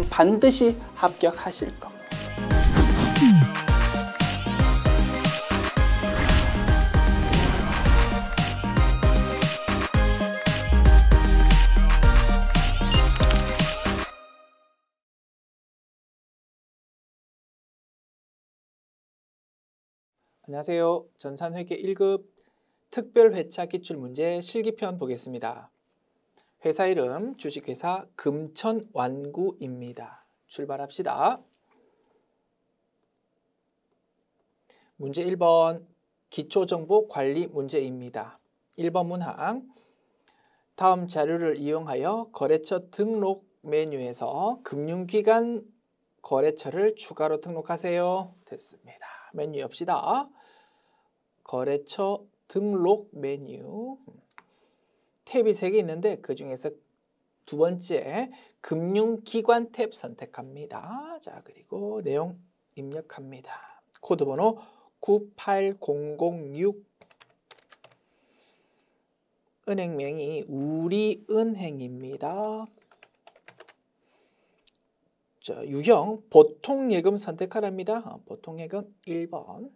반드시 합격하실 겁니다. 안녕하세요. 전산회계 1급 특별회차 기출문제 실기편 보겠습니다. 회사 이름 주식회사 금천완구입니다. 출발합시다. 문제 1번 기초정보관리 문제입니다. 1번 문항 다음 자료를 이용하여 거래처 등록 메뉴에서 금융기관 거래처를 추가로 등록하세요. 됐습니다. 메뉴 엽시다. 거래처 등록 메뉴 탭이 3개 있는데 그 중에서 두 번째 금융기관 탭 선택합니다. 자, 그리고 내용 입력합니다. 코드번호 98006 은행명이 우리은행입니다. 자, 유형 보통예금 선택하랍니다. 보통예금 1번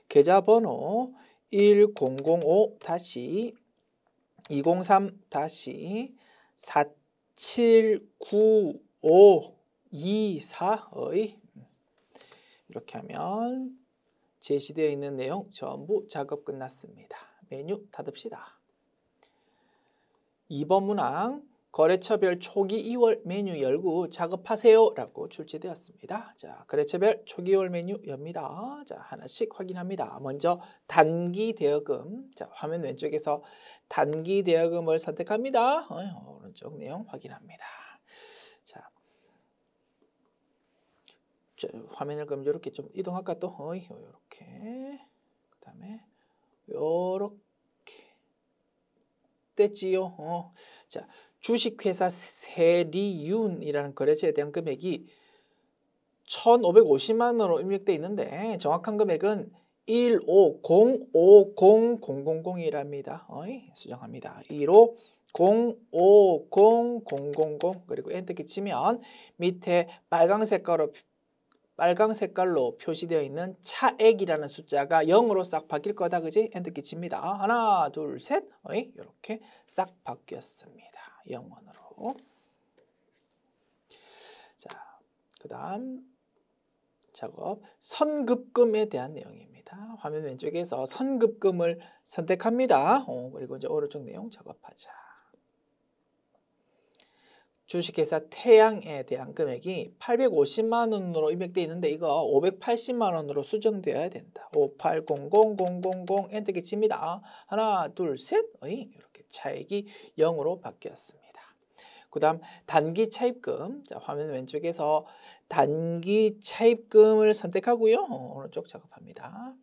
계좌번호 1005-479524의 이렇게 하면 제시되어 있는 내용 전부 작업 끝났습니다. 메뉴 닫읍시다. 2번 문항 거래처별 초기 2월 메뉴 열고 작업하세요 라고 출제되었습니다. 자, 거래처별 초기 2월 메뉴 엽니다. 자, 하나씩 확인합니다. 먼저 단기 대여금. 자, 화면 왼쪽에서 단기 대여금을 선택합니다. 오른쪽 내용 확인합니다. 자, 화면을 그럼 이렇게 좀 이동할까 또? 이렇게. 그 다음에 요렇게 됐지요. 자, 주식회사 세리윤이라는 거래처에 대한 금액이 1,550만 원으로 입력되어 있는데 정확한 금액은 1505000이랍니다. 수정합니다. 1505000 그리고 엔터키 치면 밑에 빨강 색깔로 표시되어 있는 차액이라는 숫자가 0으로 싹 바뀔 거다. 그지? 엔터키 칩니다. 하나, 둘, 셋. 이렇게 싹 바뀌었습니다. 0원으로. 자, 그 다음 작업 선급금에 대한 내용입니다. 화면 왼쪽에서 선급금을 선택합니다. 그리고 이제 오른쪽 내용 작업하자. 주식회사 태양에 대한 금액이 850만 원으로 입력되어 있는데 이거 580만 원으로 수정되어야 된다. 5800000 엔터키 칩니다. 하나, 둘, 셋. 이렇게 차액이 0으로 바뀌었습니다. 그 다음 단기 차입금. 자, 화면 왼쪽에서 단기 차입금을 선택하고요. 오른쪽 작업합니다.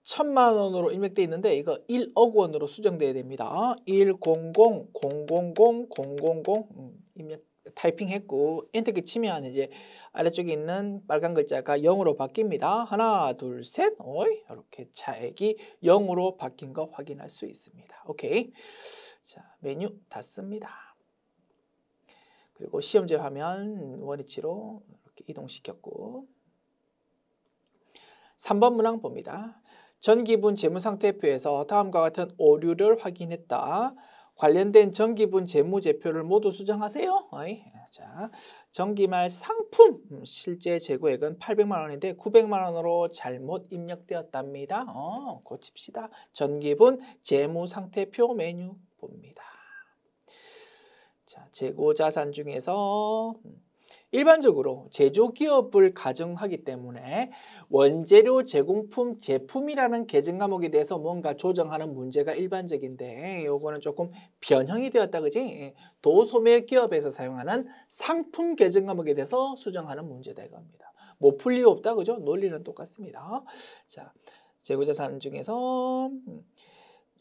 1,000만 원으로 입력되어 있는데 이거 1억 원으로 수정돼야 됩니다. 100000000 입력 타이핑했고 엔터키 치면 이제 아래쪽에 있는 빨간 글자가 0으로 바뀝니다. 하나, 둘, 셋. 이렇게 차액이 0으로 바뀐 거 확인할 수 있습니다. 오케이. 자, 메뉴 닫습니다. 그리고 시험지 화면 원위치로 이렇게 이동시켰고 3번 문항 봅니다. 전기분 재무상태표에서 다음과 같은 오류를 확인했다. 관련된 전기분 재무제표를 모두 수정하세요. 자, 전기말 상품 실제 재고액은 800만 원인데 900만 원으로 잘못 입력되었답니다. 고칩시다. 전기분 재무상태표 메뉴 봅니다. 자, 재고자산 중에서 일반적으로 제조기업을 가정하기 때문에 원재료 제공품 제품이라는 계정 과목에 대해서 뭔가 조정하는 문제가 일반적인데 요거는 조금 변형이 되었다. 그지? 도소매기업에서 사용하는 상품 계정 과목에 대해서 수정하는 문제다 이겁니다. 뭐 풀 이유 없다. 그죠? 논리는 똑같습니다. 자, 재고자산 중에서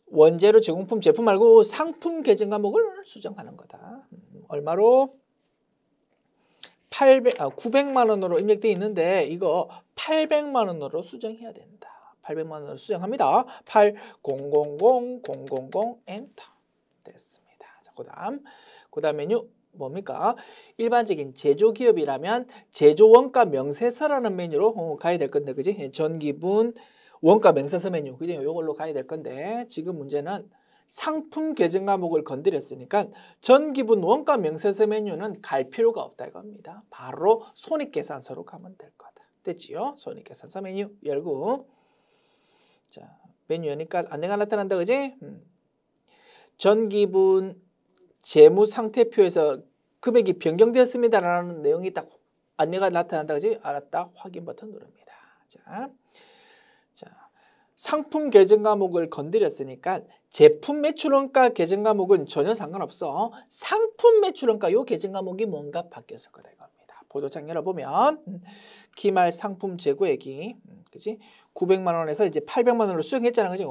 원재료 제공품 제품 말고 상품 계정 과목을 수정하는 거다. 얼마로? 900만 원으로 입력되어 있는데 이거 800만 원으로 수정해야 된다. 800만 원으로 수정합니다. 800000 엔터 됐습니다. 자, 그다음 메뉴 뭡니까? 일반적인 제조기업이라면 제조원가 명세서라는 메뉴로 가야 될 건데, 그지? 전기분 원가 명세서 메뉴, 그지? 요걸로 가야 될 건데, 지금 문제는 상품 계정 과목을 건드렸으니까 전기분 원가 명세서 메뉴는 갈 필요가 없다 이겁니다. 바로 손익계산서로 가면 될 거다. 됐지요? 손익계산서 메뉴 열고. 자, 메뉴 여니까 안내가 나타난다, 그지? 전기분 재무상태표에서 금액이 변경되었습니다라는 내용이 딱 안내가 나타난다, 그지? 알았다. 확인 버튼 누릅니다. 자, 상품 계정 과목을 건드렸으니까 제품 매출원가 계정 과목은 전혀 상관없어. 상품 매출원가 요 계정 과목이 뭔가 바뀌었을 거다 이겁니다. 보도창 열어보면 기말 상품 재고액이 그지? 900만 원에서 이제 800만 원으로 수정했잖아, 그지?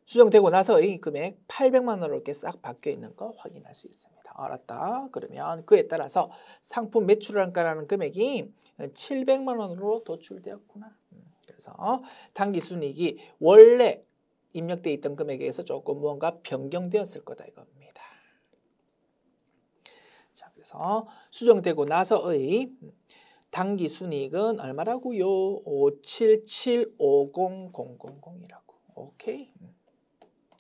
수정되고 나서 이 금액 800만 원으로 이렇게 싹 바뀌어 있는 거 확인할 수 있습니다. 알았다. 그러면 그에 따라서 상품 매출원가라는 금액이 700만 원으로 도출되었구나. 그래서 당기순이익이 원래 입력돼 있던 금액에서 조금 뭔가 변경되었을 거다 이겁니다. 자, 그래서 수정되고 나서의 당기순이익은 얼마라고요? 5775000이라고. 오케이.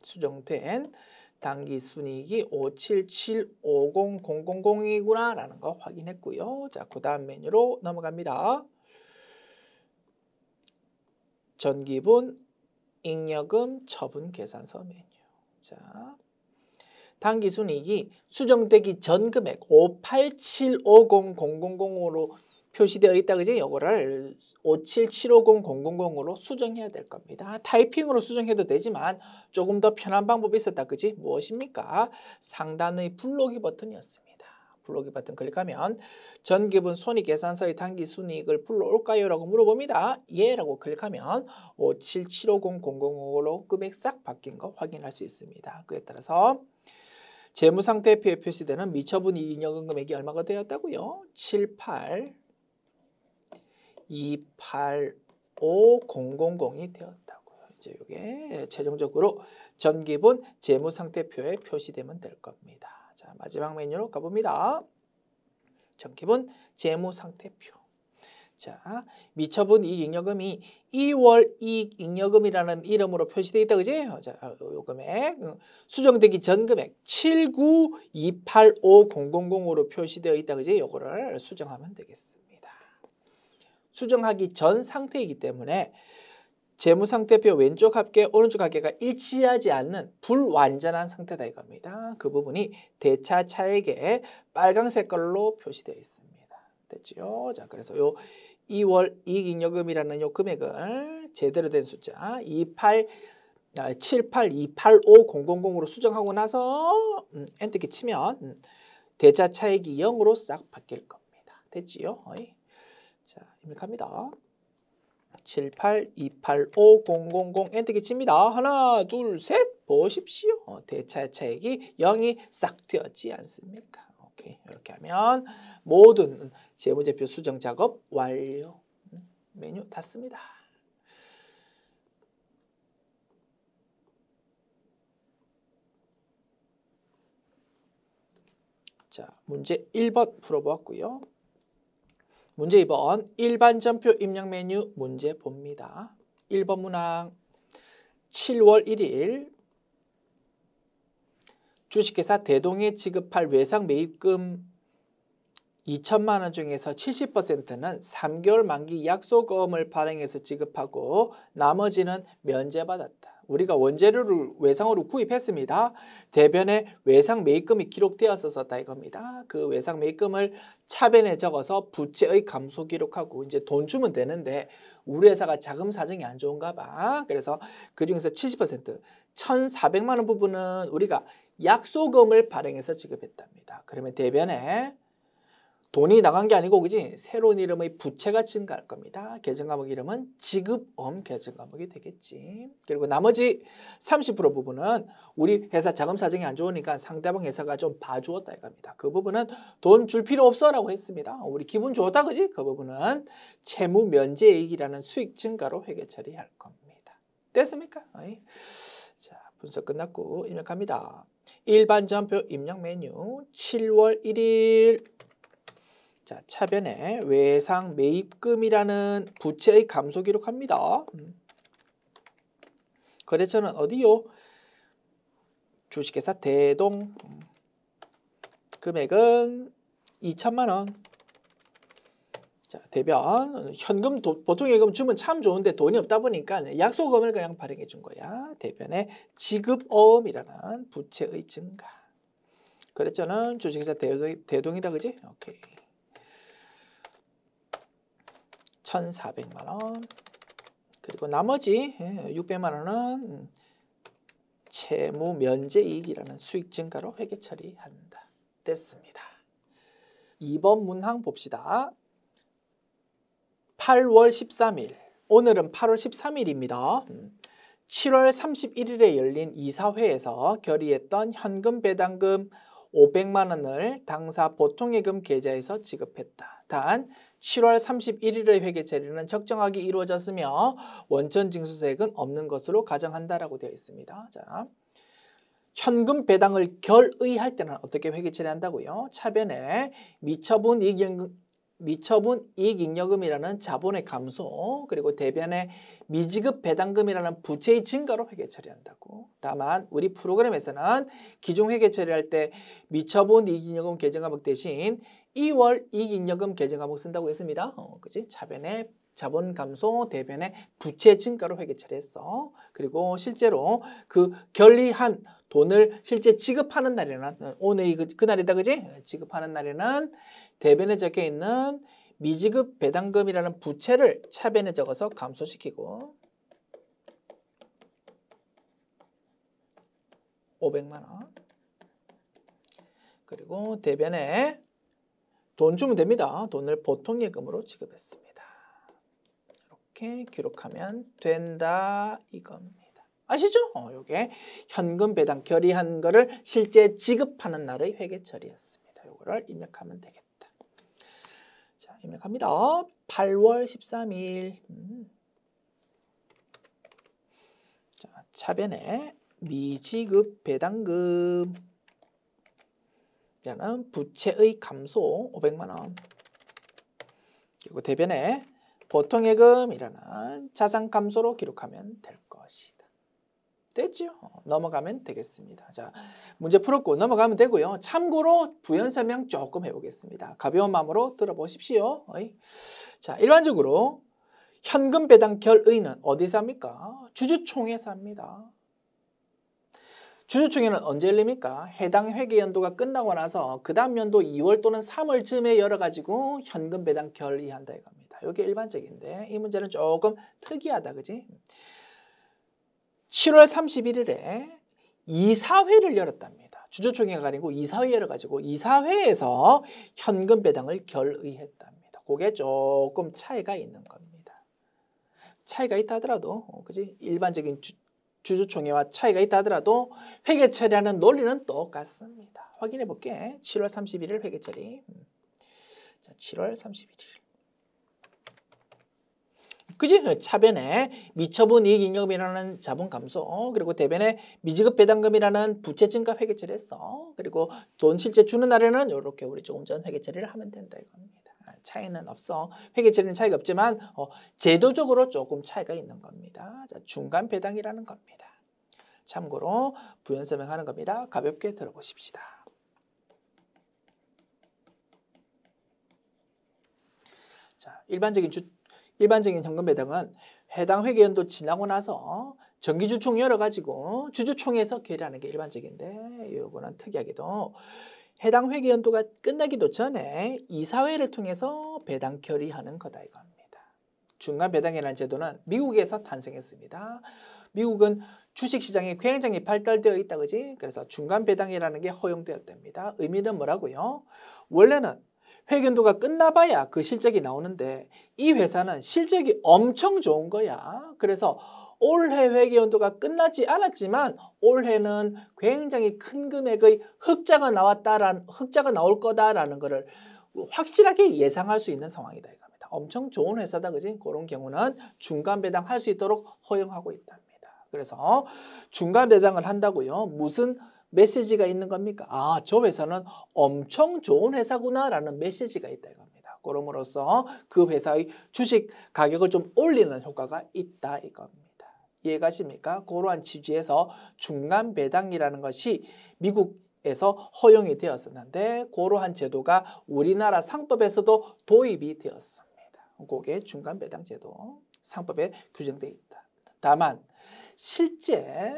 수정된 당기순이익이 5775000이구나 라는 거 확인했고요. 자, 그 다음 메뉴로 넘어갑니다. 전기분 잉여금 처분 계산서 메뉴. 자, 당기순이익이 수정되기 전 금액 5875000으로 표시되어 있다, 그지? 요거를 5775000으로 수정해야 될 겁니다. 타이핑으로 수정해도 되지만 조금 더 편한 방법이 있었다, 그지? 무엇입니까? 상단의 블록이 버튼이었습니다. 블록이 버튼 클릭하면 전기분 손익계산서의 당기순이익을 불러올까요? 라고 물어봅니다. 예 라고 클릭하면 5775000으로 금액 싹 바뀐 거 확인할 수 있습니다. 그에 따라서 재무상태표에 표시되는 미처분 이익여금 금액이 얼마가 되었다고요? 78285,000이 되었다고요. 이제 이게 최종적으로 전기분 재무상태표에 표시되면 될 겁니다. 자, 마지막 메뉴로 가봅니다. 전기분 재무상태표. 자, 미처분 이익잉여금이 2월 이익잉여금이라는 이름으로 표시되어 있다, 그지? 자, 요 금액 수정되기 전 금액 79285,000으로 표시되어 있다, 그지? 요거를 수정하면 되겠습니다. 수정하기 전 상태이기 때문에 재무상태표 왼쪽 합계, 오른쪽 합계가 일치하지 않는 불완전한 상태다 이겁니다. 그 부분이 대차 차액에 빨강 색깔로 표시되어 있습니다. 됐죠? 자, 그래서 요 2월 이익잉여금이라는 요 금액을 제대로 된 숫자 78285,000으로 수정하고 나서 엔터키 치면 대차 차액이 0으로 싹 바뀔 겁니다. 됐지요? 자, 입력합니다. 78285,000 엔터키 칩니다. 하나, 둘, 셋 보십시오. 대차 차액이 0이 싹 되었지 않습니까? 오케이. 이렇게 하면 모든 재무제표 수정 작업 완료. 메뉴 닫습니다. 자, 문제 1번 풀어보았고요. 문제 2번 일반 전표 입력 메뉴 문제 봅니다. 1번 문항 7월 1일 주식회사 대동에 지급할 외상 매입금 2천만 원 중에서 70%는 3개월 만기 약속금을 발행해서 지급하고 나머지는 면제받았다. 우리가 원재료를 외상으로 구입했습니다. 대변에 외상 매입금이 기록되었었다 이겁니다. 그 외상 매입금을 차변에 적어서 부채의 감소 기록하고 이제 돈 주면 되는데 우리 회사가 자금 사정이 안 좋은가 봐. 그래서 그중에서 70% 1,400만 원 부분은 우리가 약속금을 발행해서 지급했답니다. 그러면 대변에 돈이 나간 게 아니고 그지? 새로운 이름의 부채가 증가할 겁니다. 계정 과목 이름은 지급엄 계정 과목이 되겠지. 그리고 나머지 30% 부분은 우리 회사 자금 사정이 안 좋으니까 상대방 회사가 좀 봐주었다 이겁니다. 그 부분은 돈 줄 필요 없어라고 했습니다. 우리 기분 좋다 그지? 그 부분은 채무 면제이익이라는 수익 증가로 회계 처리할 겁니다. 됐습니까? 자, 분석 끝났고 입력합니다. 일반 전표 입력 메뉴 7월 1일. 자, 차변에 외상 매입금이라는 부채의 감소 기록합니다. 거래처는 어디요? 주식회사 대동. 금액은 2천만 원. 자, 대변 현금 보통 예금 주면 참 좋은데 돈이 없다 보니까 약속금을 그냥 발행해 준 거야. 대변에 지급어음이라는 부채의 증가. 거래처는 주식회사 대동이다, 그지? 오케이. 1,400만 원. 그리고 나머지 600만 원은 채무 면제이익이라는 수익 증가로 회계 처리한다. 됐습니다. 2번 문항 봅시다. 8월 13일. 오늘은 8월 13일입니다. 7월 31일에 열린 이사회에서 결의했던 현금 배당금 500만 원을 당사 보통예금 계좌에서 지급했다. 단 7월 31일의 회계 처리는 적정하게 이루어졌으며 원천 징수세액은 없는 것으로 가정한다라고 되어 있습니다. 자, 현금 배당을 결의할 때는 어떻게 회계 처리한다고요? 차변에 미처분 이익잉여금이라는 자본의 감소, 그리고 대변에 미지급 배당금이라는 부채의 증가로 회계 처리한다고. 다만 우리 프로그램에서는 기존 회계 처리할 때 미처분 이익잉여금 계정과목 대신 2월 이익잉여금 계정과목 쓴다고 했습니다. 그지? 차변에 자본 감소, 대변에 부채 증가로 회계 처리했어. 그리고 실제로 그 결의한 돈을 실제 지급하는 날에는 오늘이 그 날이다, 그지? 지급하는 날에는 대변에 적혀 있는 미지급 배당금이라는 부채를 차변에 적어서 감소시키고 500만 원. 그리고 대변에 돈 주면 됩니다. 돈을 보통예금으로 지급했습니다. 이렇게 기록하면 된다 이겁니다. 아시죠? 요게 현금 배당 결의한 거를 실제 지급하는 날의 회계 처리였습니다. 요거를 입력하면 되겠다. 자, 입력합니다. 8월 13일. 자, 차변에 미지급 배당금 라는 부채의 감소 500만 원. 그리고 대변에 보통예금이라는 자산 감소로 기록하면 될 것이다. 됐죠? 넘어가면 되겠습니다. 자, 문제 풀었고 넘어가면 되고요. 참고로 부연 설명 조금 해보겠습니다. 가벼운 마음으로 들어보십시오. 자, 일반적으로 현금 배당 결의는 어디서 합니까? 주주총회에서 합니다. 주주총회는 언제 열립니까? 해당 회계연도가 끝나고 나서 그 다음 연도 2월 또는 3월쯤에 열어가지고 현금 배당 결의한다 이겁니다. 이게 일반적인데 이 문제는 조금 특이하다, 그지? 7월 31일에 이사회를 열었답니다. 주주총회가 아니고 이사회 열어가지고 이사회에서 현금 배당을 결의했답니다. 그게 조금 차이가 있는 겁니다. 차이가 있다 하더라도, 그지? 일반적인 주주총회와 차이가 있다 하더라도 회계 처리하는 논리는 똑같습니다. 확인해 볼게. 7월 31일 회계 처리. 자, 7월 31일. 그지? 차변에 미처분 이익잉여금이라는 자본 감소, 그리고 대변에 미지급 배당금이라는 부채 증가 회계 처리했어. 그리고 돈 실제 주는 날에는 이렇게 우리 조금 전 회계 처리를 하면 된다 이겁니다. 차이는 없어. 회계 처리는 차이가 없지만 제도적으로 조금 차이가 있는 겁니다. 자, 중간 배당이라는 겁니다. 참고로 부연 설명하는 겁니다. 가볍게 들어보십시다. 자, 일반적인 현금 배당은 해당 회계연도 지나고 나서 정기주총 열어가지고 주주총회에서 결의하는 게 일반적인데 이거는 특이하게도 해당 회계연도가 끝나기도 전에 이사회를 통해서 배당 결의하는 거다 이겁니다. 중간 배당이라는 제도는 미국에서 탄생했습니다. 미국은 주식시장이 굉장히 발달되어 있다, 그지? 그래서 중간 배당이라는 게 허용되었답니다. 의미는 뭐라고요? 원래는 회계연도가 끝나봐야 그 실적이 나오는데 이 회사는 실적이 엄청 좋은 거야. 그래서 올해 회계연도가 끝나지 않았지만 올해는 굉장히 큰 금액의 흑자가 나올 거다라는 것을 확실하게 예상할 수 있는 상황이다 이겁니다. 엄청 좋은 회사다, 그지? 그런 경우는 중간 배당 할 수 있도록 허용하고 있답니다. 그래서 중간 배당을 한다고요. 무슨 메시지가 있는 겁니까? 아, 저 회사는 엄청 좋은 회사구나라는 메시지가 있다 이겁니다. 그럼으로써 그 회사의 주식 가격을 좀 올리는 효과가 있다 이겁니다. 이해가십니까? 그러한 취지에서 중간 배당이라는 것이 미국에서 허용이 되었었는데 그러한 제도가 우리나라 상법에서도 도입이 되었습니다. 그게 중간 배당 제도 상법에 규정되어 있다. 다만 실제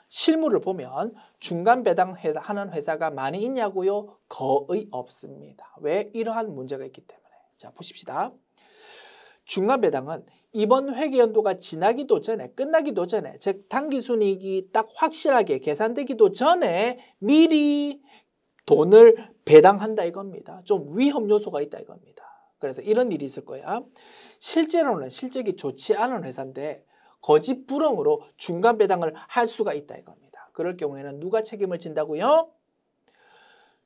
실물을 보면 중간 배당하는 회사가 많이 있냐고요? 거의 없습니다. 왜? 이러한 문제가 있기 때문에. 자, 보십시다. 중간 배당은 이번 회계연도가 지나기도 전에, 끝나기도 전에, 즉 당기순이익이 딱 확실하게 계산되기도 전에 미리 돈을 배당한다 이겁니다. 좀 위험 요소가 있다 이겁니다. 그래서 이런 일이 있을 거야. 실제로는 실적이 좋지 않은 회사인데 거짓부렁으로 중간 배당을 할 수가 있다 이겁니다. 그럴 경우에는 누가 책임을 진다고요?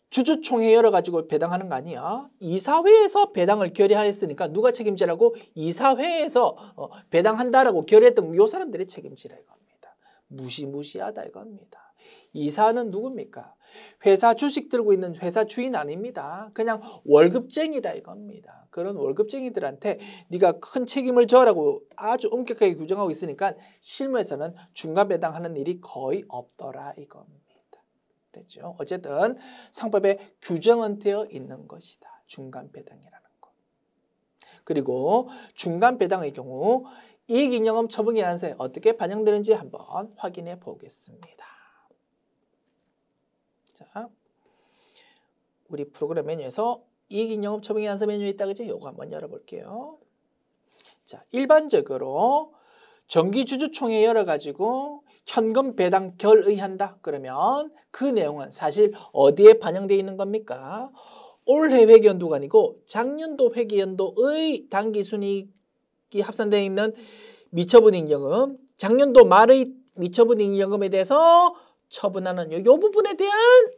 주주총회 열어가지고 배당하는 거 아니야. 이사회에서 배당을 결의하였으니까 누가 책임지라고? 이사회에서 배당한다라고 결의했던 요 사람들이 책임지라 이겁니다. 무시무시하다 이겁니다. 이사는 누굽니까? 회사 주식 들고 있는 회사 주인 아닙니다. 그냥 월급쟁이다 이겁니다. 그런 월급쟁이들한테 네가 큰 책임을 져라고 아주 엄격하게 규정하고 있으니까 실무에서는 중간 배당하는 일이 거의 없더라 이겁니다. 됐죠? 어쨌든 상법에 규정은 되어 있는 것이다. 중간 배당이라는 거. 그리고 중간 배당의 경우 이익잉여금 처분기한서에 어떻게 반영되는지 한번 확인해 보겠습니다. 자, 우리 프로그램 메뉴에서 이익잉여금 처분기한서 메뉴에 있다 그지? 요거 한번 열어볼게요. 자, 일반적으로 정기주주총회 열어가지고 현금 배당 결의한다. 그러면 그 내용은 사실 어디에 반영되어 있는 겁니까? 올해 회계연도가 아니고 작년도 회계연도의 당기순이익이 합산되어 있는 미처분익여금, 작년도 말의 미처분익여금에 대해서 처분하는 요 부분에 대한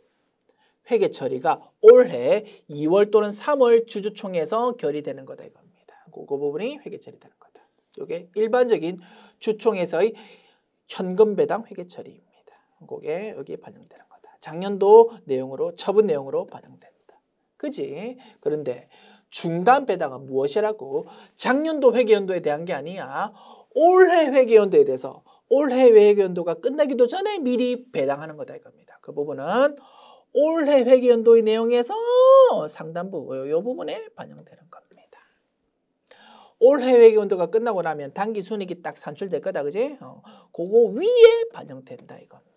회계 처리가 올해 2월 또는 3월 주주총회에서 결의되는 거다 이겁니다. 그 부분이 회계 처리되는 거다. 이게 일반적인 주총에서의 현금 배당 회계 처리입니다. 그게 여기에 반영되는 거다. 작년도 내용으로 처분 내용으로 반영된다. 그지? 그런데 중간 배당은 무엇이라고? 작년도 회계연도에 대한 게 아니야. 올해 회계연도에 대해서 올해 회계연도가 끝나기도 전에 미리 배당하는 거다 이겁니다. 그 부분은 올해 회계연도의 내용에서 상단부 이 부분에 반영되는 겁니다. 올해 회계연도가 끝나고 나면 당기순이익이 딱 산출될 거다 그지? 그거 위에 반영된다 이겁니다.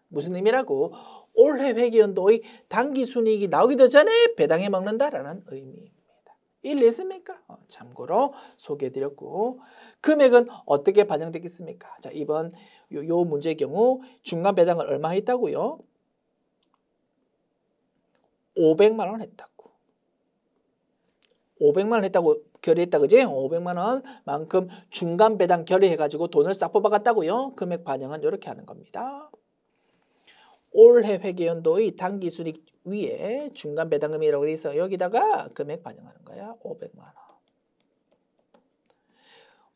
무슨 의미라고? 올해 회계연도의 당기순이익이 나오기도 전에 배당해 먹는다라는 의미입니다. 일리 있습니까? 참고로 소개해드렸고 금액은 어떻게 반영되겠습니까? 자, 이번 요 문제의 경우 중간 배당을 얼마 했다고요? 500만 원 했다고. 500만 원 했다고 결의했다 그지? 500만 원만큼 중간 배당 결의해가지고 돈을 싹 뽑아갔다고요? 금액 반영은 이렇게 하는 겁니다. 올해 회계연도의 당기순이익 위에 중간 배당금이라고 돼 있어. 여기다가 금액 반영하는 거야. 500만 원.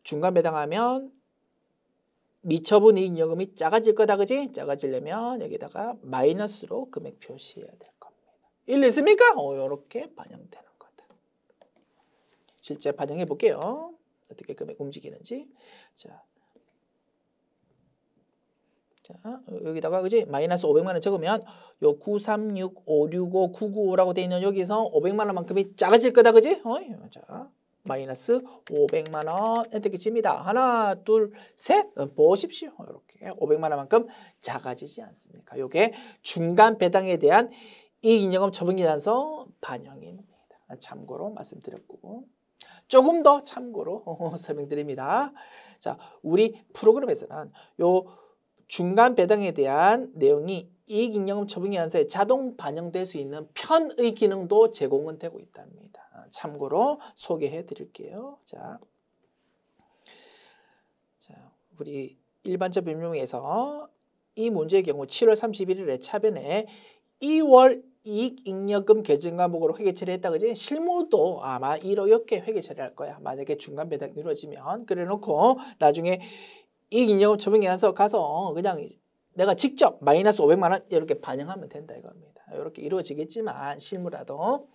중간 배당하면 미처분 이익여금이 작아질 거다 그지? 작아지려면 여기다가 마이너스로 금액 표시해야 될 겁니다. 일리 있습니까? 이렇게 반영되는 거다. 실제 반영해 볼게요. 어떻게 금액 움직이는지. 자, 여기다가 그지? 마이너스 500만 원 적으면 요 936, 565, 995라고 돼 있는 여기서 500만 원만큼이 작아질 거다 그지? 자, 마이너스 500만 원 엔터키 칩니다. 하나, 둘, 셋. 보십시오. 이렇게 500만 원만큼 작아지지 않습니까? 요게 중간 배당에 대한 이익잉여금 처분기한서 반영입니다. 참고로 말씀드렸고 조금 더 참고로 설명드립니다. 자, 우리 프로그램에서는 요 중간 배당에 대한 내용이 이익잉여금 처분기한서에 자동 반영될 수 있는 편의 기능도 제공은 되고 있답니다. 참고로 소개해 드릴게요. 자, 우리 일반적 변명에서 이 문제의 경우 7월 31일에 차변에 2월 이익잉여금 계정 과목으로 회계 처리했다 그지? 실무도 아마 이렇게 회계 처리할 거야. 만약에 중간 배당이 이루어지면 그래 놓고 나중에 이익 인정금 처분계산서 가서 그냥 내가 직접 마이너스 500만 원 이렇게 반영하면 된다 이겁니다. 이렇게 이루어지겠지만 실무라도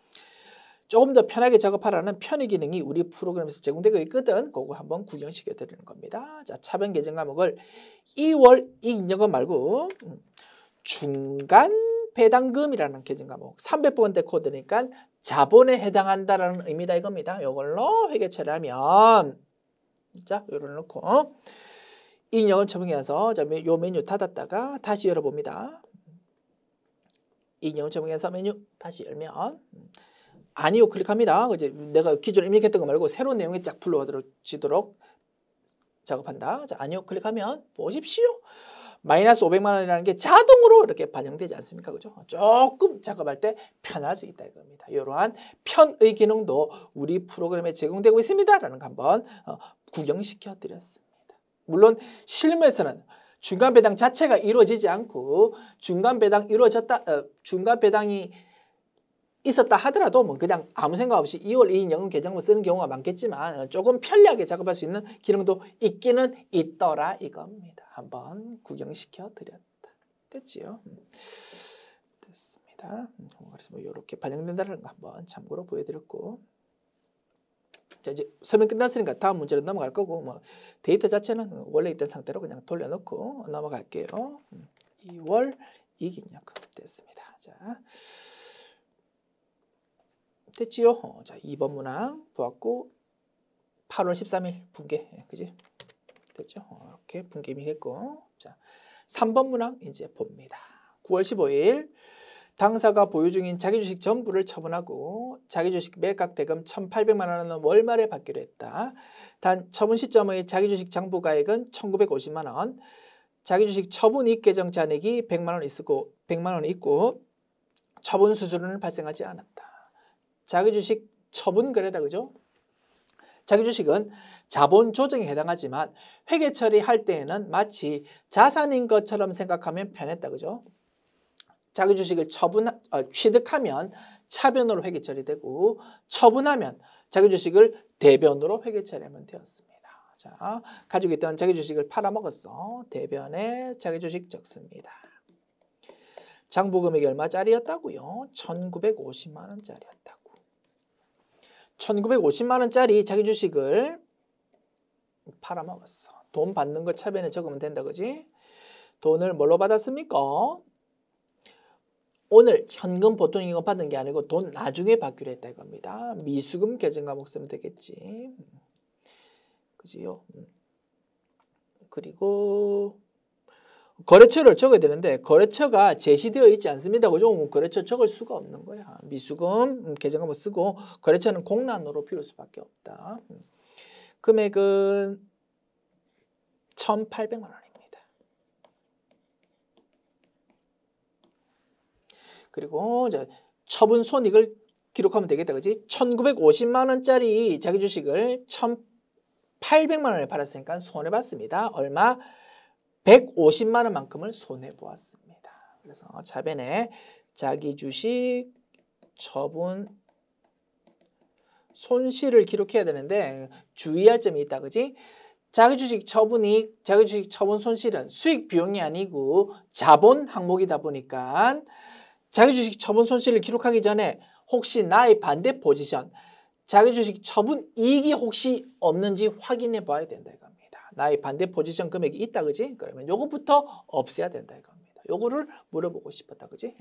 조금 더 편하게 작업하라는 편의 기능이 우리 프로그램에서 제공되고 있거든. 그거 한번 구경시켜 드리는 겁니다. 자, 차변 계정 과목을 2월 이익 인정금 말고 중간 배당금이라는 계정 과목 300번대 코드니까 자본에 해당한다라는 의미다 이겁니다. 이걸로 회계 처리하면 자, 요를 넣고 이익 인정금 처분계산서 요 메뉴 닫았다가 다시 열어봅니다. 이익 인정금 처분계산서 메뉴 다시 열면 아니요 클릭합니다. 이제 내가 기존에 입력했던 거 말고 새로운 내용이 쫙 불러지도록 작업한다. 자, 아니요 클릭하면 보십시오. 마이너스 500만 원이라는 게 자동으로 이렇게 반영되지 않습니까? 그죠? 조금 작업할 때 편할 수 있다 이겁니다. 이러한 편의 기능도 우리 프로그램에 제공되고 있습니다라는 거 한번 구경시켜 드렸습니다. 물론 실무에서는 중간 배당 자체가 이루어지지 않고 중간 배당이 있었다 하더라도 뭐 그냥 아무 생각 없이 2월 이익 인정금 계정을 쓰는 경우가 많겠지만 조금 편리하게 작업할 수 있는 기능도 있기는 있더라 이겁니다. 한번 구경시켜 드렸다. 됐지요? 됐습니다. 그래서 뭐 이렇게 반영된다는 거 한번 참고로 보여드렸고, 자 이제 설명 끝났으니까 다음 문제로 넘어갈 거고 뭐 데이터 자체는 원래 있던 상태로 그냥 돌려놓고 넘어갈게요. 2월 이익 인정금 됐습니다. 자. 됐지요? 자, 2번 문항 보았고 8월 13일 분계. 그지? 됐죠? 이렇게 분계미 했고. 자, 3번 문항 이제 봅니다. 9월 15일 당사가 보유 중인 자기 주식 전부를 처분하고 자기 주식 매각 대금 1,800만 원은 월말에 받기로 했다. 단 처분 시점의 자기 주식 장부가액은 1,950만 원. 자기 주식 처분 이익 계정 잔액이 100만 원 있고 처분 수수료는 발생하지 않았다. 자기 주식 처분 거래다 그죠? 자기 주식은 자본 조정에 해당하지만 회계 처리할 때에는 마치 자산인 것처럼 생각하면 편했다 그죠? 자기 주식을 취득하면 차변으로 회계 처리되고 처분하면 자기 주식을 대변으로 회계 처리하면 되었습니다. 자, 가지고 있던 자기 주식을 팔아먹었어. 대변에 자기 주식 적습니다. 장부 금액이 얼마짜리였다고요? 1,950만 원짜리였다고. 1,950만 원짜리 자기 주식을 팔아먹었어. 돈 받는 거 차변에 적으면 된다 그지? 돈을 뭘로 받았습니까? 오늘 현금 보통 이거 받은 게 아니고 돈 나중에 받기로 했다 이겁니다. 미수금 계정 과목 쓰면 되겠지. 그지요? 그리고 거래처를 적어야 되는데 거래처가 제시되어 있지 않습니다. 그죠? 거래처 적을 수가 없는 거야. 미수금 계정 과목 쓰고 거래처는 공란으로 비울 수밖에 없다. 금액은 1,800만 원입니다. 그리고 이제 처분 손익을 기록하면 되겠다. 그지? 1,950만 원짜리 자기 주식을 1,800만 원에 팔았으니까 손해봤습니다. 얼마? 150만 원만큼을 손해보았습니다. 그래서 차변에 자기 주식 처분 손실을 기록해야 되는데 주의할 점이 있다. 그지? 자기 주식 처분 손실은 수익 비용이 아니고 자본 항목이다 보니까 자기 주식 처분 손실을 기록하기 전에 혹시 나의 반대 포지션, 자기 주식 처분 이익이 혹시 없는지 확인해 봐야 된다 이겁니다. 나의 반대 포지션 금액이 있다 그지? 그러면 요거부터 없애야 된다 이겁니다. 요거를 물어보고 싶었다 그지?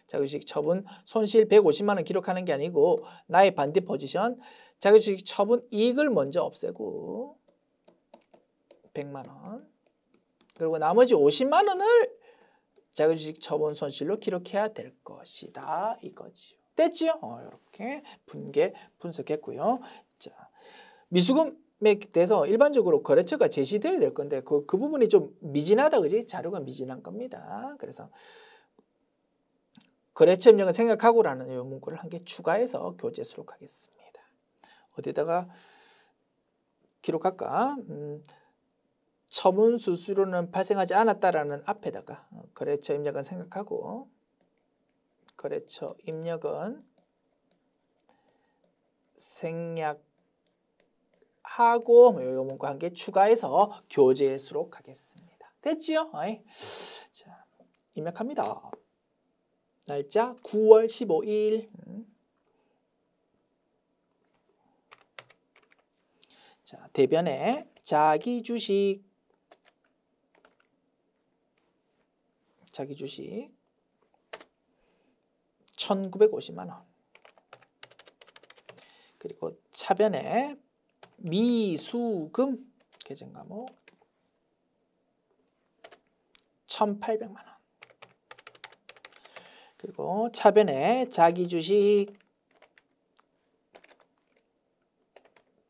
자기 주식 처분 손실 150만 원 기록하는 게 아니고 나의 반대 포지션, 자기 주식 처분 이익을 먼저 없애고 100만 원. 그리고 나머지 50만 원을 자기 주식 처분 손실로 기록해야 될 것이다 이거지요. 됐지요? 이렇게 분석했고요. 자, 미수금에 대해서 일반적으로 거래처가 제시되어야 될 건데 그 부분이 좀 미진하다 그지? 자료가 미진한 겁니다. 그래서 거래처 입력을 생각하고라는 요 문구를 한 개 추가해서 교재 수록하겠습니다. 어디다가 기록할까? 처분 수수료는 발생하지 않았다라는 앞에다가 거래처 입력은 생각하고 거래처 입력은 생략하고 하고 요 문구 한 개 추가해서 교재에 수록하겠습니다. 됐지요? 어이. 자, 입력합니다. 날짜 9월 15일. 자, 대변에 자기 주식 1,950만 원. 그리고 차변에 미수금 계정 과목 1,800만 원. 그리고 차변에 자기 주식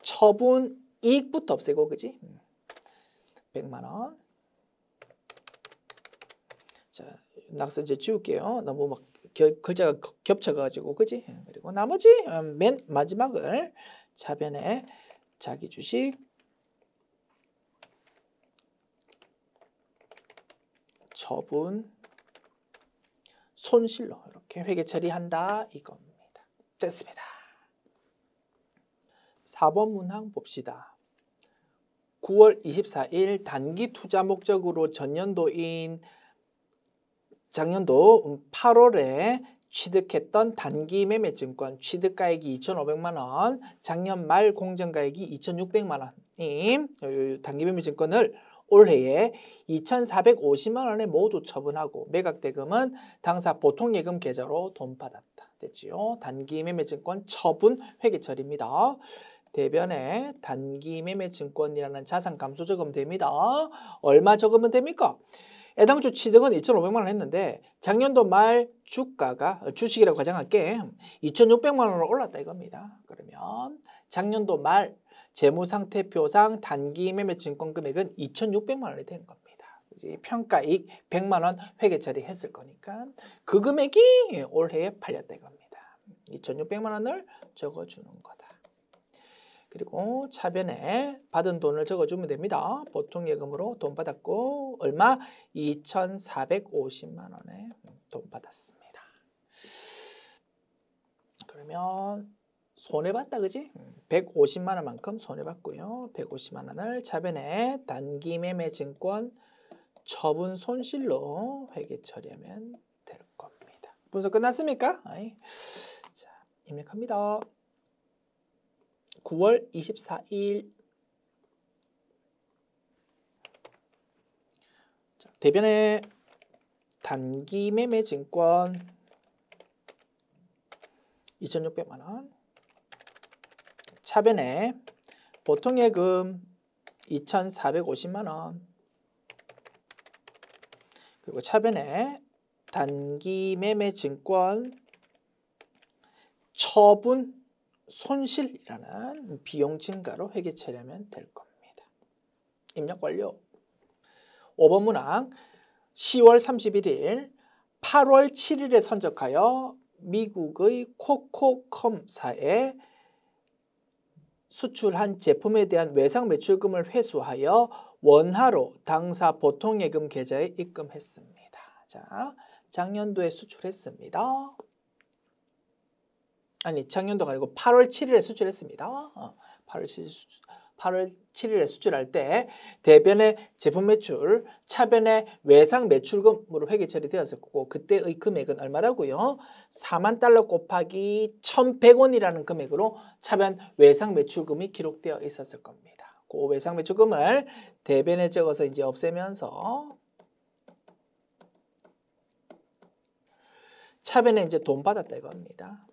처분 이익부터 없애고 그지? 100만 원. 자, 낙서 이제 지울게요. 너무 막 글자가 겹쳐가지고 그지? 그리고 나머지 맨 마지막을 차변에 자기 주식 처분 손실로 이렇게 회계 처리한다 이겁니다. 됐습니다. 4번 문항 봅시다. 9월 24일 단기 투자 목적으로 전년도인 작년도 8월에 취득했던 단기 매매 증권 취득가액이 2,500만 원, 작년 말 공정가액이 2,600만 원인 단기 매매 증권을 올해에 2,450만 원에 모두 처분하고 매각대금은 당사 보통예금 계좌로 돈받았다. 됐지요? 단기 매매 증권 처분 회계 처리입니다. 대변에 단기 매매 증권이라는 자산 감소 적으면 됩니다. 얼마 적으면 됩니까? 애당초 취득은 2,500만 원 했는데 작년도 말 주가가 주식이라고 가정할게 2,600만 원으로 올랐다 이겁니다. 그러면 작년도 말 재무상태표상 단기 매매 증권 금액은 2,600만 원이 된 겁니다. 평가이익 100만 원 회계 처리했을 거니까 그 금액이 올해에 팔렸다 이겁니다. 2,600만 원을 적어주는 거다. 그리고 차변에 받은 돈을 적어주면 됩니다. 보통예금으로 돈 받았고 얼마? 2,450만 원에 돈 받았습니다. 그러면 손해봤다 그지? 150만 원만큼 손해봤고요. 150만 원을 차변에 단기 매매 증권 처분 손실로 회계 처리하면 될 겁니다. 분석 끝났습니까? 자, 입력합니다. 9월 24일 자, 대변에 단기 매매 증권 2,600만 원, 차변에 보통예금 2,450만 원, 그리고 차변에 단기 매매 증권 처분 손실이라는 비용 증가로 회계 처리하면 될 겁니다. 입력 완료. 5번 문항 10월 31일 8월 7일에 선적하여 미국의 코코컴사에 수출한 제품에 대한 외상 매출금을 회수하여 원화로 당사 보통예금 계좌에 입금했습니다. 자, 작년도에 수출했습니다. 아니 작년도가 아니고 8월 7일에 수출했습니다. 8월 7일에 수출할 때 대변의 제품 매출, 차변의 외상 매출금으로 회계 처리되었을 거고 그때의 금액은 얼마라고요? 4만 달러 곱하기 1,100원이라는 금액으로 차변 외상 매출금이 기록되어 있었을 겁니다. 그 외상 매출금을 대변에 적어서 이제 없애면서 차변에 이제 돈 받았다 이겁니다.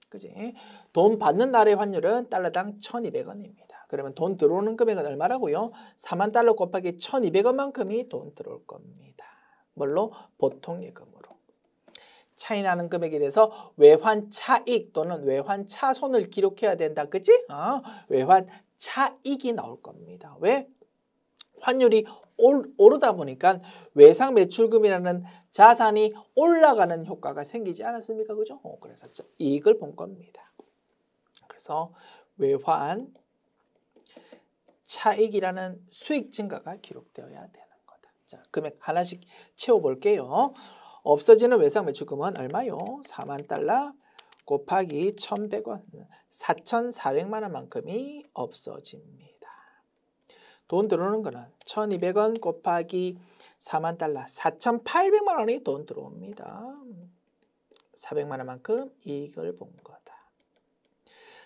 그지? 돈 받는 날의 환율은 달러당 1,200원입니다. 그러면 돈 들어오는 금액은 얼마라고요? 4만 달러 곱하기 1,200원만큼이 돈 들어올 겁니다. 뭘로? 보통예금으로. 차이 나는 금액에 대해서 외환 차익 또는 외환 차손을 기록해야 된다. 그치? 외환 차익이 나올 겁니다. 왜? 환율이 오르다 보니까 외상 매출금이라는 자산이 올라가는 효과가 생기지 않았습니까? 그죠? 그래서 이익을 본 겁니다. 그래서 외환 차익이라는 수익 증가가 기록되어야 되는 거다. 자, 금액 하나씩 채워볼게요. 없어지는 외상 매출금은 얼마요? 4만 달러 곱하기 1,100원, 4,400만 원만큼이 없어집니다. 돈 들어오는 거는 1200원 곱하기 4만 달러 4,800만 원이 돈 들어옵니다. 400만 원만큼 이익을 본 거다.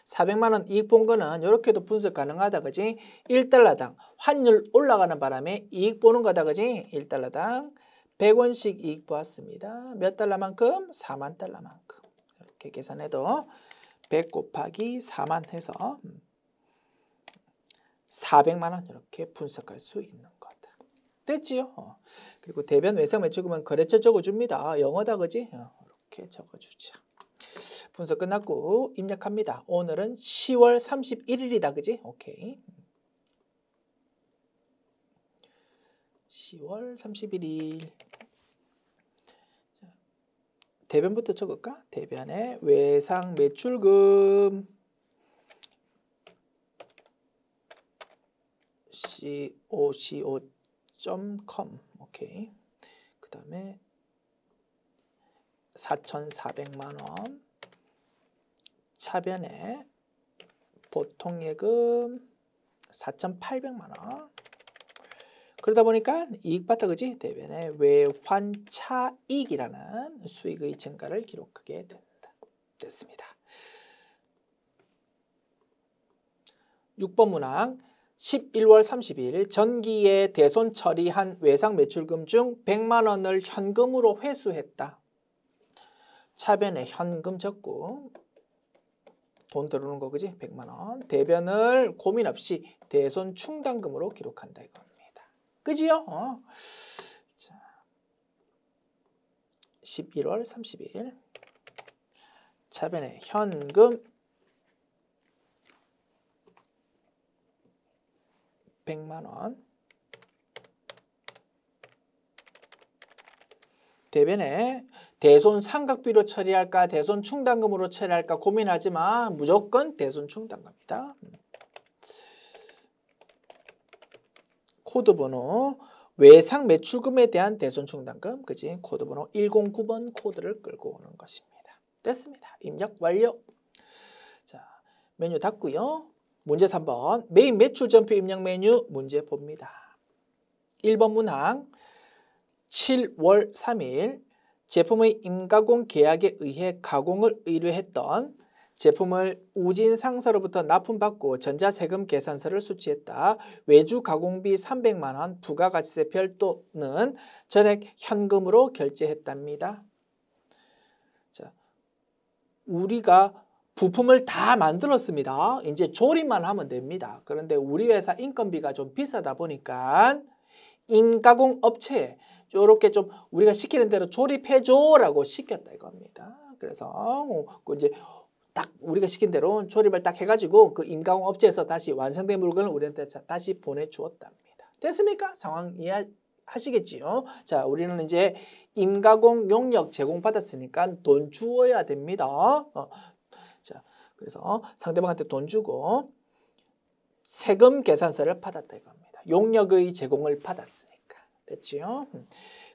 400만 원 이익 본 거는 이렇게도 분석 가능하다. 그지? 1달러당 환율 올라가는 바람에 이익 보는 거다. 그지? 1달러당 100원씩 이익 보았습니다. 몇 달러만큼? 4만 달러만큼. 이렇게 계산해도 100 곱하기 4만 해서 400만 원 이렇게 분석할 수 있는 거다. 됐지요? 그리고 대변 외상 매출금은 거래처 적어줍니다. 영어다. 그지? 이렇게 적어주자. 분석 끝났고 입력합니다. 오늘은 10월 31일이다. 그지? 오케이. 10월 31일. 자, 대변부터 적을까? 대변에 외상 매출금 co.com. 오케이. 그 다음에 4,400만 원. 차변에 보통예금 4,800만 원. 그러다 보니까 이익받다. 그지? 대변에 외환차익이라는 수익의 증가를 기록하게 된다. 됐습니다. 6번 문항 11월 30일 전기에 대손 처리한 외상 매출금 중 100만 원을 현금으로 회수했다. 차변에 현금 적고 돈 들어오는 거. 그지? 100만 원. 대변을 고민 없이 대손 충당금으로 기록한다 이겁니다. 그지요? 자, 11월 30일 차변에 현금 100만 원. 대변에 대손 상각비로 처리할까 대손 충당금으로 처리할까 고민하지만 무조건 대손 충당금이다. 코드번호 외상 매출금에 대한 대손 충당금. 그지? 코드번호 109번 코드를 끌고 오는 것입니다. 됐습니다. 입력 완료. 자, 메뉴 닫고요. 문제 3번 메인 매출 전표 입력 메뉴 문제 봅니다. 1번 문항 7월 3일 제품의 임가공 계약에 의해 가공을 의뢰했던 제품을 우진 상사로부터 납품받고 전자세금 계산서를 수취했다. 외주 가공비 300만 원 부가가치세 별도는 전액 현금으로 결제했답니다. 자, 우리가 부품을 다 만들었습니다. 이제 조립만 하면 됩니다. 그런데 우리 회사 인건비가 좀 비싸다 보니까 임가공 업체에 이렇게 좀 우리가 시키는 대로 조립해줘라고 시켰다 이겁니다. 그래서 이제 딱 우리가 시킨 대로 조립을 딱 해가지고 그 임가공 업체에서 다시 완성된 물건을 우리한테 다시 보내주었답니다. 됐습니까? 상황 이해하시겠지요? 자, 우리는 이제 임가공 용역 제공받았으니까 돈 주어야 됩니다. 자, 그래서 상대방한테 돈 주고 세금 계산서를 받았다 이겁니다. 용역의 제공을 받았으니까. 됐지요?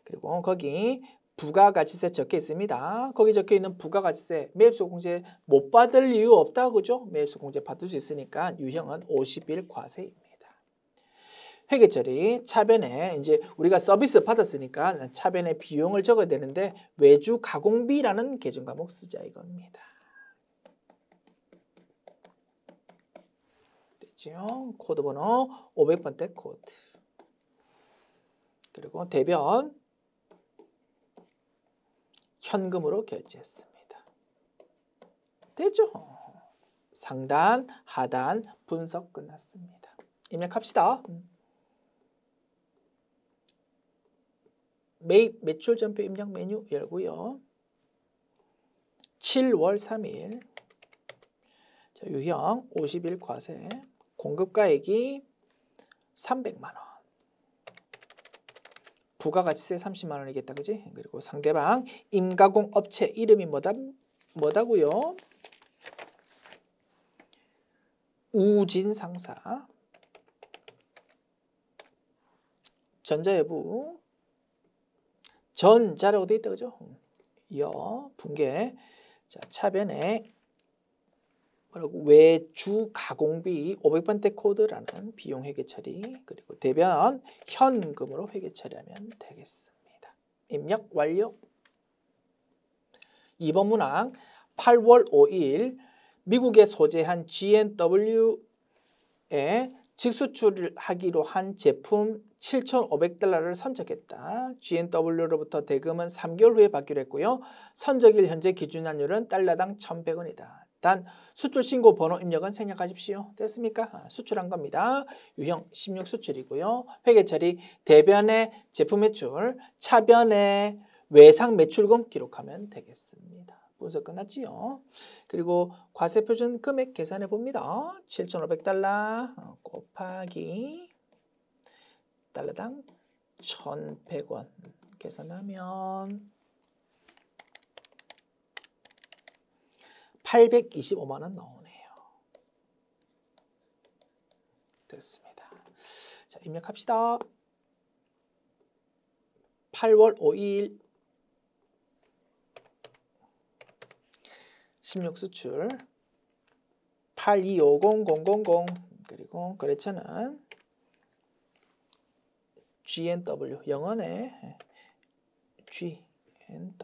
그리고 거기 부가가치세 적혀 있습니다. 거기 적혀 있는 부가가치세 매입소 공제 못 받을 이유 없다. 그죠? 매입소 공제 받을 수 있으니까 유형은 50일 과세입니다. 회계처리 차변에 이제 우리가 서비스 받았으니까 차변에 비용을 적어야 되는데 외주 가공비라는 계정 과목 쓰자 이겁니다. 됐지요? 코드 번호 500번대 코드. 그리고 대변 현금으로 결제했습니다. 됐죠? 상단, 하단 분석 끝났습니다. 입력합시다. 매입 매출 전표 입력 메뉴 열고요. 7월 3일 자, 유형 50일 과세 공급가액이 300만 원. 부가가치세 30만 원이겠다. 그지? 그리고 상대방 임가공 업체 이름이 뭐다고요? 우진 상사. 전자여부. 전자라고 되어 있다. 그죠? 여 붕괴. 자, 차변에 그리고 외주 가공비 500번대 코드라는 비용 회계 처리, 그리고 대변 현금으로 회계 처리하면 되겠습니다. 입력 완료. 2번 문항 8월 5일 미국에 소재한 G&W에 직수출을 하기로 한 제품 7,500달러를 선적했다. G&W로부터 대금은 3개월 후에 받기로 했고요. 선적일 현재 기준환율은 달러당 1,100원이다. 단 수출 신고 번호 입력은 생략하십시오. 됐습니까? 수출한 겁니다. 유형 16 수출이고요. 회계 처리 대변의 제품 매출, 차변의 외상 매출금 기록하면 되겠습니다. 분석 끝났지요. 그리고 과세표준 금액 계산해 봅니다. 7,500달러 곱하기 달러당 1,100원 계산하면 825만 원 나오네요. 됐습니다. 자, 입력합시다. 8월 5일 16 수출 8250000 그리고 거래처는 G&W 영어네 G&W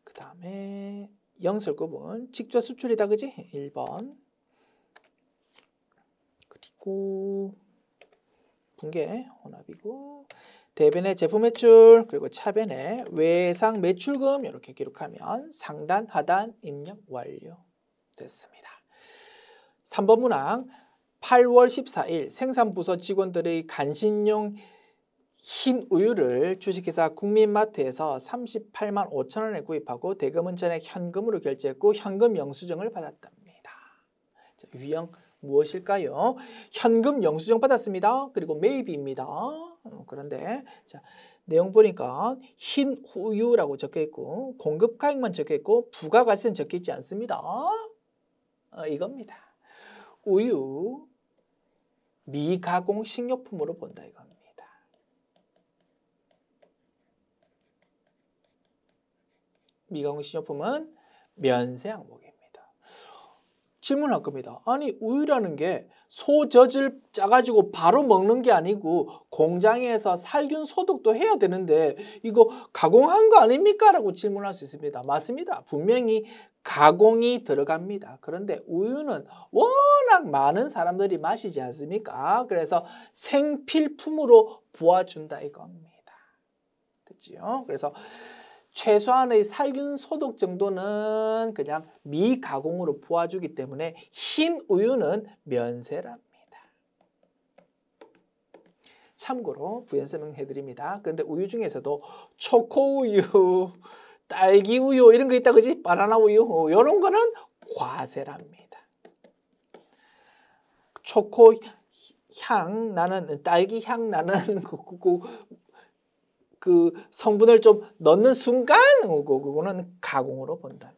그 다음에 영설구분 직접 수출이다 그지? 1번 그리고 분계 혼합이고 대변의 제품 매출 그리고 차변의 외상 매출금 이렇게 기록하면 상단 하단 입력 완료 됐습니다. 3번 문항 8월 14일 생산부서 직원들의 간신용 흰 우유를 주식회사 국민마트에서 38만 5천 원에 구입하고 대금은 전액 현금으로 결제했고 현금 영수증을 받았답니다. 자, 유형 무엇일까요? 현금 영수증 받았습니다. 그리고 매입입니다. 그런데 자, 내용 보니까 흰 우유라고 적혀 있고 공급 가액만 적혀 있고 부가가치는 적혀 있지 않습니다. 이겁니다. 우유 미가공 식료품으로 본다 이겁니다. 미가공 식료품은 면세 항목입니다. 질문할 겁니다. 아니 우유라는 게 소젖을 짜가지고 바로 먹는 게 아니고 공장에서 살균 소독도 해야 되는데 이거 가공한 거 아닙니까? 라고 질문할 수 있습니다. 맞습니다. 분명히 가공이 들어갑니다. 그런데 우유는 워낙 많은 사람들이 마시지 않습니까? 그래서 생필품으로 보아준다 이겁니다. 됐지요? 그래서 최소한의 살균 소독 정도는 그냥 미가공으로 보아주기 때문에 흰 우유는 면세랍니다. 참고로 부연 설명해 드립니다. 그런데 우유 중에서도 초코우유, 딸기우유 이런 거 있다 그지? 바나나 우유 이런 거는 과세랍니다. 초코 향 나는 딸기 향 나는 그 성분을 좀 넣는 순간 그거는 가공으로 본답니다.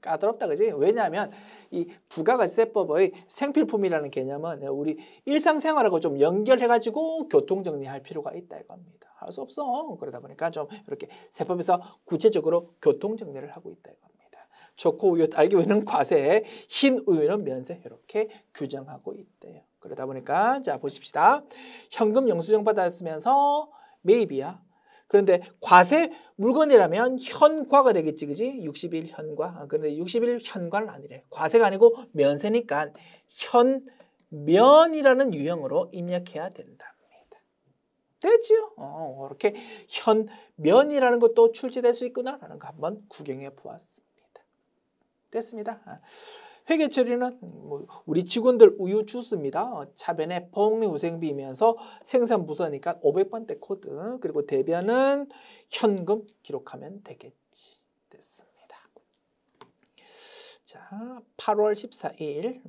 까다롭다 그지? 왜냐하면 이 부가가치세법의 생필품이라는 개념은 우리 일상생활하고 좀 연결해가지고 교통정리할 필요가 있다 이겁니다. 할 수 없어. 그러다 보니까 좀 이렇게 세법에서 구체적으로 교통정리를 하고 있다 이겁니다. 초코우유, 딸기우유는 과세, 흰 우유는 면세 이렇게 규정하고 있대요. 그러다 보니까 자 보십시다. 현금 영수증 받았으면서 매입이야. 그런데 과세 물건이라면 현과가 되겠지, 그지? 60일 현과. 그런데 60일 현과는 아니래. 과세가 아니고 면세니까 현면이라는 유형으로 입력해야 된답니다. 됐지요? 이렇게 현면이라는 것도 출제될 수 있구나라는 거 한번 구경해 보았습니다. 됐습니다. 회계 처리는 우리 직원들 우유 주스입니다. 차변에 복리후생비이면서 생산부서니까 500번대 코드 그리고 대변은 현금 기록하면 되겠지. 됐습니다. 자, 8월 14일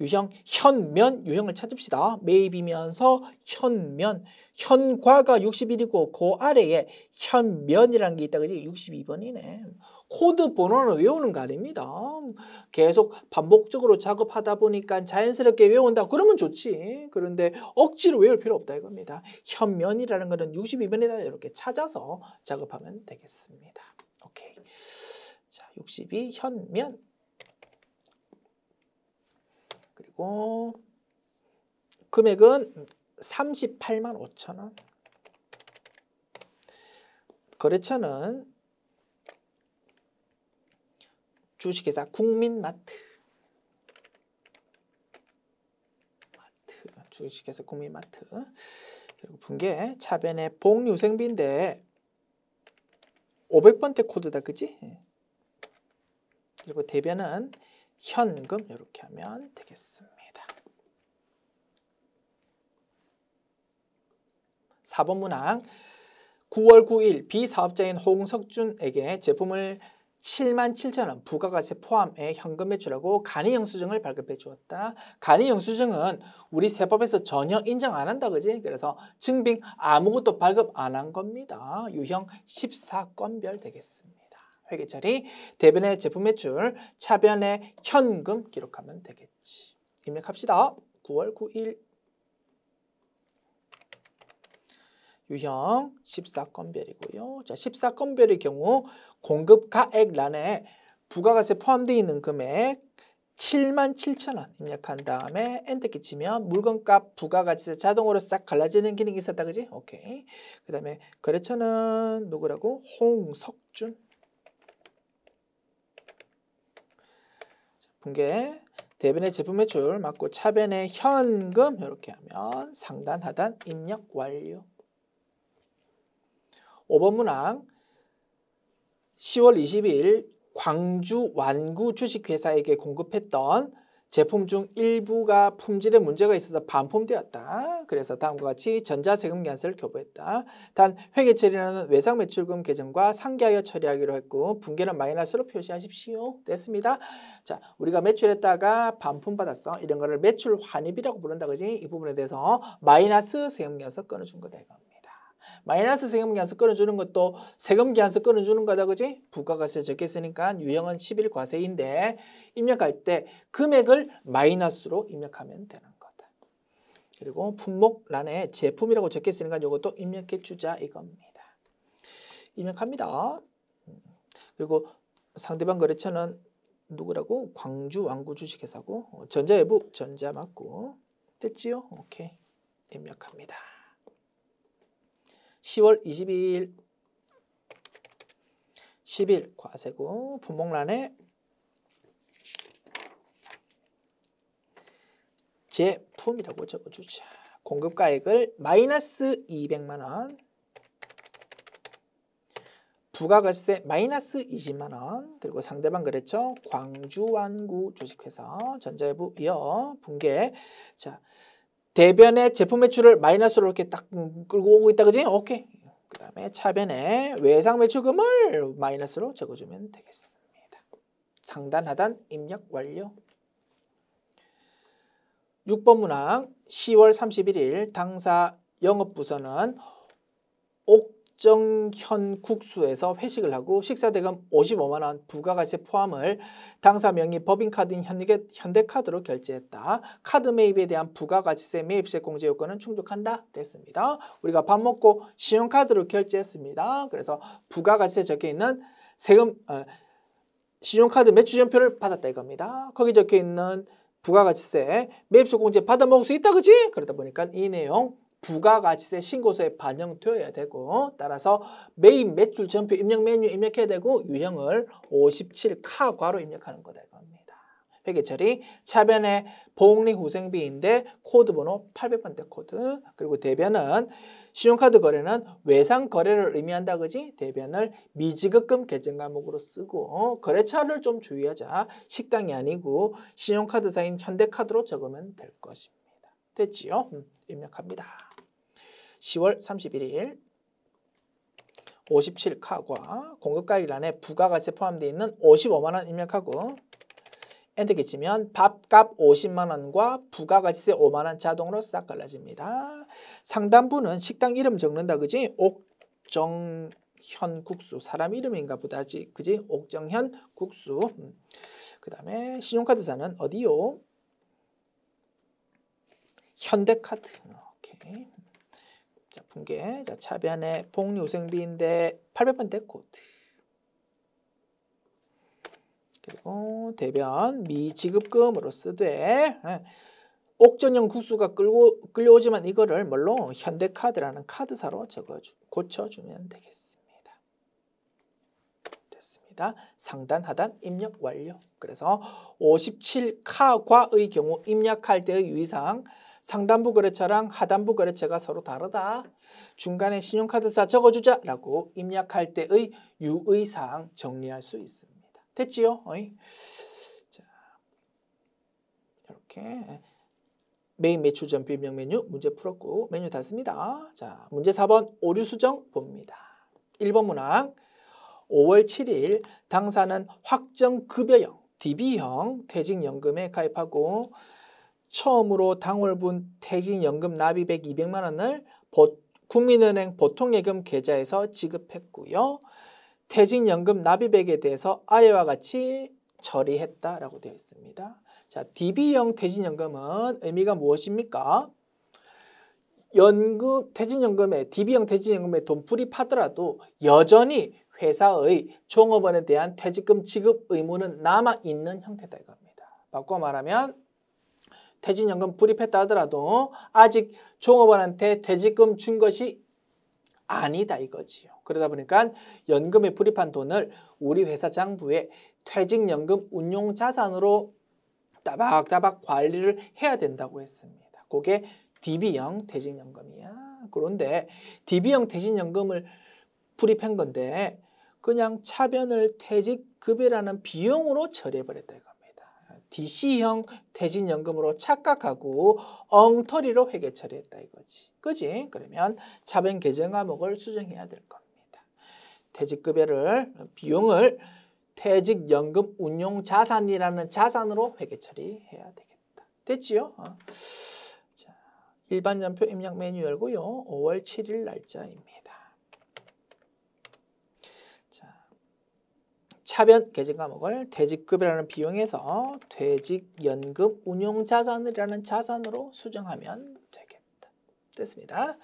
유형 현면 유형을 찾읍시다. 매입이면서 현면 현과가 60일이고 그 아래에 현면이라는 게 있다 그지? 62번이네. 코드 번호는 외우는 거 아닙니다. 계속 반복적으로 작업하다 보니까 자연스럽게 외운다. 그러면 좋지. 그런데 억지로 외울 필요 없다 이겁니다. 현면이라는 거는 62번이다 이렇게 찾아서 작업하면 되겠습니다. 오케이. 자, 62 현면. 그리고 금액은 38만 5천 원. 거래처는 주식회사 국민마트. 주식회사 국민마트. 그리고 분계 차변의 복유생비인데 500번대 코드다, 그지? 그리고 대변은 현금 이렇게 하면 되겠습니다. 4번 문항 9월 9일 비사업자인 홍석준에게 제품을 77,000원 부가가세 포함해 현금 매출하고 간이 영수증을 발급해 주었다. 간이 영수증은 우리 세법에서 전혀 인정 안 한다, 그지? 그래서 증빙 아무것도 발급 안 한 겁니다. 유형 14건별 되겠습니다. 회계 처리, 대변의 제품 매출, 차변의 현금 기록하면 되겠지. 입력합시다. 9월 9일 유형 14건별이고요. 자, 14건별의 경우 공급가액란에 부가가세 포함되어 있는 금액 77,000원 입력한 다음에 엔터키 치면 물건값 부가가치세 자동으로 싹 갈라지는 기능이 있었다, 그지? 오케이. 그 다음에 거래처는 누구라고? 홍석준. 분계 대변의 제품 매출 맞고 차변의 현금 이렇게 하면 상단 하단 입력 완료. 5번 문항 10월 20일 광주 완구 주식회사에게 공급했던 제품 중 일부가 품질에 문제가 있어서 반품되었다. 그래서 다음과 같이 전자세금 계산서를 교부했다. 단 회계 처리는 외상 매출금 계정과 상기하여 처리하기로 했고 분계는 마이너스로 표시하십시오. 됐습니다. 자, 우리가 매출했다가 반품받았어. 이런 거를 매출 환입이라고 부른다, 그지? 이 부분에 대해서 마이너스 세금 계산서 끊어준 거다 이겁니다. 마이너스 세금 계산서 끊어주는 것도 세금 계산서 끊어주는 거다, 그지? 부가가세 적혀있으니까 유형은 11과세인데 입력할 때 금액을 마이너스로 입력하면 되는 거다. 그리고 품목란에 제품이라고 적혀있으니까 이것도 입력해 주자 이겁니다. 입력합니다. 그리고 상대방 거래처는 누구라고? 광주 완구 주식회사고 전자외부 전자 맞고 됐지요? 오케이. 입력합니다. 10월 22일 10일 과세고 품목란에 제품이라고 적어주자. 공급가액을 마이너스 200만 원, 부가가세 마이너스 20만 원, 그리고 상대방 거래처 광주완구 주식회사 전자외부 이어 분계. 자, 대변의 제품 매출을 마이너스로 이렇게 딱 끌고 오고 있다, 그지? 오케이. 그 다음에 차변에 외상 매출금을 마이너스로 적어주면 되겠습니다. 상단 하단 입력 완료. 6번 문항 10월 31일 당사 영업부서는 옥정현 국수에서 회식을 하고 식사대금 55만 원 부가가세 포함을 당사 명의 법인카드인 현대카드로 결제했다. 카드 매입에 대한 부가가치세 매입세 공제 요건은 충족한다. 됐습니다. 우리가 밥 먹고 신용카드로 결제했습니다. 그래서 부가가치세 적혀있는 세금 신용카드 매출연표를 받았다 이겁니다. 거기 적혀있는 부가가치세 매입세 공제 받아 먹을 수 있다, 그지? 그러다 보니까 이 내용 부가가치세 신고서에 반영되어야 되고 따라서 매입 매출 전표 입력 메뉴 입력해야 되고 유형을 57카과로 입력하는 거다 이겁니다. 회계 처리 차변의 복리후생비인데 코드 번호 800번대 코드. 그리고 대변은 신용카드 거래는 외상 거래를 의미한다, 그지? 대변을 미지급금 계정 과목으로 쓰고 거래처를 좀 주의하자. 식당이 아니고 신용카드사인 현대카드로 적으면 될 것입니다. 됐지요? 입력합니다. 10월 31일 57카과 공급가액란에 부가가치세 포함되어 있는 55만 원 입력하고 엔터키 치면 밥값 50만 원과 부가가치세 5만 원 자동으로 싹 갈라집니다. 상단부는 식당 이름 적는다, 그지? 옥정현 국수 사람 이름인가 보다, 그지? 옥정현 국수. 그 다음에 신용카드사는 어디요? 현대카드. 오케이. 자, 분계. 자, 차변의 복리후생비인데 800번대 코드. 그리고 대변 미지급금으로 쓰되 옥전형 국수가 끌려오지만 이거를 뭘로 현대카드라는 카드사로 고쳐주면 되겠습니다. 됐습니다. 상단 하단 입력 완료. 그래서 57카과의 경우 입력할 때의 유의사항 상단부 거래처랑 하단부 거래처가 서로 다르다. 중간에 신용카드사 적어주자라고 입력할 때의 유의사항 정리할 수 있습니다. 됐지요? 자, 이렇게 메인 매출 전표 입력 메뉴 문제 풀었고 메뉴 닫습니다. 자, 문제 4번 오류 수정 봅니다. 1번 문항 5월 7일 당사는 확정급여형 DB형 퇴직연금에 가입하고 처음으로 당월분 퇴직연금 납입액 200만 원을 국민은행 보통예금 계좌에서 지급했고요. 퇴직연금 납입액에 대해서 아래와 같이 처리했다라고 되어 있습니다. 자, DB형 퇴직연금은 의미가 무엇입니까? DB형 퇴직연금에 돈 불입하더라도 여전히 회사의 종업원에 대한 퇴직금 지급 의무는 남아있는 형태다 이겁니다. 바꿔 말하면 퇴직연금 불입했다 하더라도 아직 종업원한테 퇴직금 준 것이 아니다 이거지요. 그러다 보니까 연금에 불입한 돈을 우리 회사 장부에 퇴직연금 운용자산으로 따박따박 관리를 해야 된다고 했습니다. 그게 DB형 퇴직연금이야. 그런데 DB형 퇴직연금을 불입한 건데 그냥 차변을 퇴직급여라는 비용으로 처리해버렸다 이겁니다. DC형 퇴직연금으로 착각하고 엉터리로 회계 처리했다 이거지. 그지? 그러면 차변 계정 과목을 수정해야 될 겁니다. 퇴직급여를 비용을 퇴직연금 운용자산이라는 자산으로 회계 처리해야 되겠다. 됐지요? 자, 일반 전표 입력 메뉴 열고요. 5월 7일 날짜입니다. 차변 계정 과목을 퇴직급여라는 비용에서 퇴직연금 운용자산이라는 자산으로 수정하면 되겠다. 됐습니다.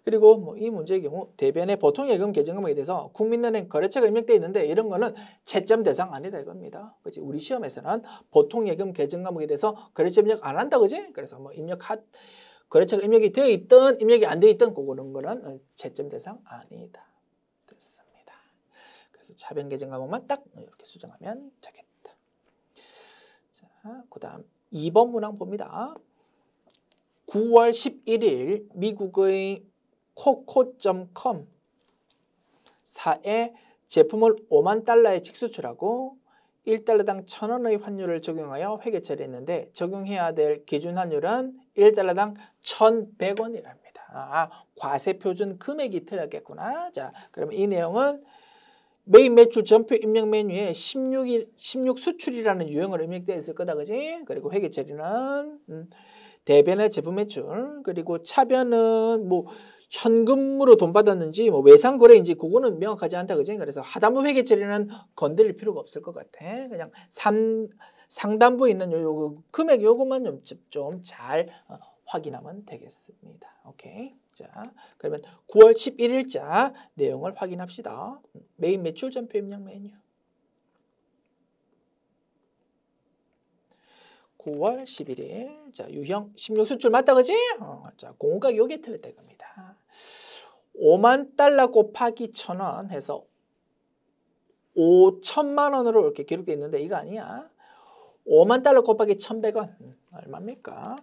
그리고 이 문제의 경우 대변의 보통예금 계정 과목에 대해서 국민은행 거래처가 입력되어 있는데 이런 거는 채점 대상 아니다 이겁니다. 그치? 우리 시험에서는 보통예금 계정 과목에 대해서 거래처 입력 안 한다 그지? 그래서 거래처가 입력이 되어 있든 입력이 안 되어 있든 그런 거는 채점 대상 아니다. 됐습니다. 그래서 차변 계정 과목만 딱 이렇게 수정하면 되겠다. 자, 그다음 2번 문항 봅니다. 9월 11일 미국의 코코.com 사에 제품을 5만 달러에 직수출하고 1달러당 1,000원의 환율을 적용하여 회계 처리했는데 적용해야 될 기준 환율은 1달러당 1,100원이랍니다. 과세 표준 금액이 틀렸겠구나. 자, 그러면 이 내용은 메인 매출 전표 입력 메뉴에 16 수출이라는 유형으로 입력되어 있을 거다. 그지? 그리고 회계 처리는 대변의 제품 매출, 그리고 차변은 현금으로 돈 받았는지 외상 거래인지 그거는 명확하지 않다. 그지? 그래서 하단부 회계 처리는 건드릴 필요가 없을 것 같아. 그냥 상단부에 있는 요 금액 요것만 좀 잘 확인하면 되겠습니다. 오케이. 자, 그러면 9월 11일자 내용을 확인합시다. 메인 매출 전표 입력 메뉴. 9월 11일. 자, 유형 16 수출 맞다 그지? 자, 공고가격 요게 틀렸다 이겁니다. 5만 달러 곱하기 1,000원 해서 5천만 원으로 이렇게 기록되어 있는데 이거 아니야. 5만 달러 곱하기 1,100원 얼마입니까?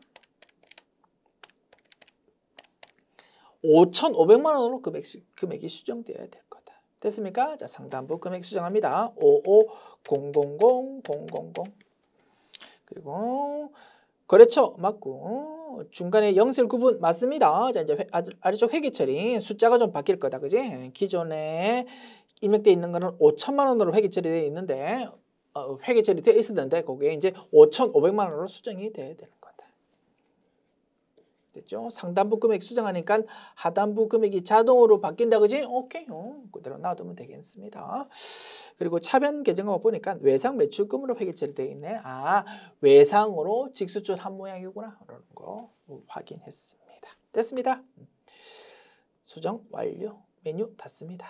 5,500만 원으로 금액이 수정되어야 될 거다. 됐습니까? 자, 상단부 금액 수정합니다. 5500000. 그리고 거래처 맞고 중간에 영세율 구분 맞습니다. 자, 이제 아래쪽 회계 처리 숫자가 좀 바뀔 거다. 그지? 기존에 입력되어 있는 거는 5천만 원으로 회계 처리되어 있는데 회계 처리되어 있었는데 거기에 이제 5,500만 원으로 수정이 돼야 되는 거다. 됐죠? 상단부 금액 수정하니까 하단부 금액이 자동으로 바뀐다. 그지? 오케이. 그대로 놔두면 되겠습니다. 그리고 차변 계정을 보니까 외상 매출금으로 회계 처리되어 있네. 외상으로 직수출 한 모양이구나. 그러는 거 확인했습니다. 됐습니다. 수정 완료. 메뉴 닫습니다.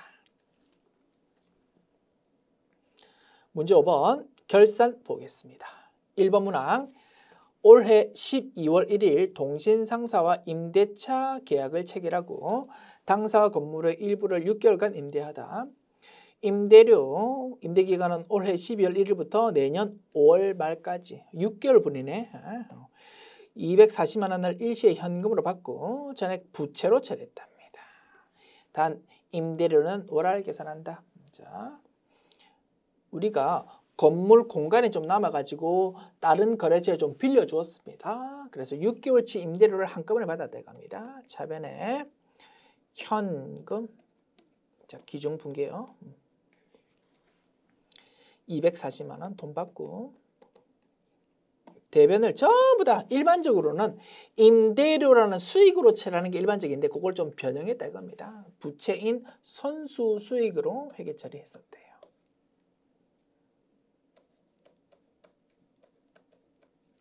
문제 5번. 결산 보겠습니다. 1번 문항. 올해 12월 1일 동신상사와 임대차 계약을 체결하고 당사 건물의 일부를 6개월간 임대하다. 임대료, 임대기간은 올해 12월 1일부터 내년 5월 말까지 6개월 분이네. 240만 원을 일시에 현금으로 받고 전액 부채로 처리했답니다. 단 임대료는 월할 계산한다. 자, 우리가 건물 공간이 좀 남아가지고 다른 거래처에 좀 빌려주었습니다. 그래서 6개월치 임대료를 한꺼번에 받았다 이겁니다. 차변에 현금, 자 기중분계요. 240만 원 돈 받고 대변을 전부 다 일반적으로는 임대료라는 수익으로 처리하는 게 일반적인데 그걸 좀 변형했다 이겁니다. 부채인 선수 수익으로 회계 처리했었대요.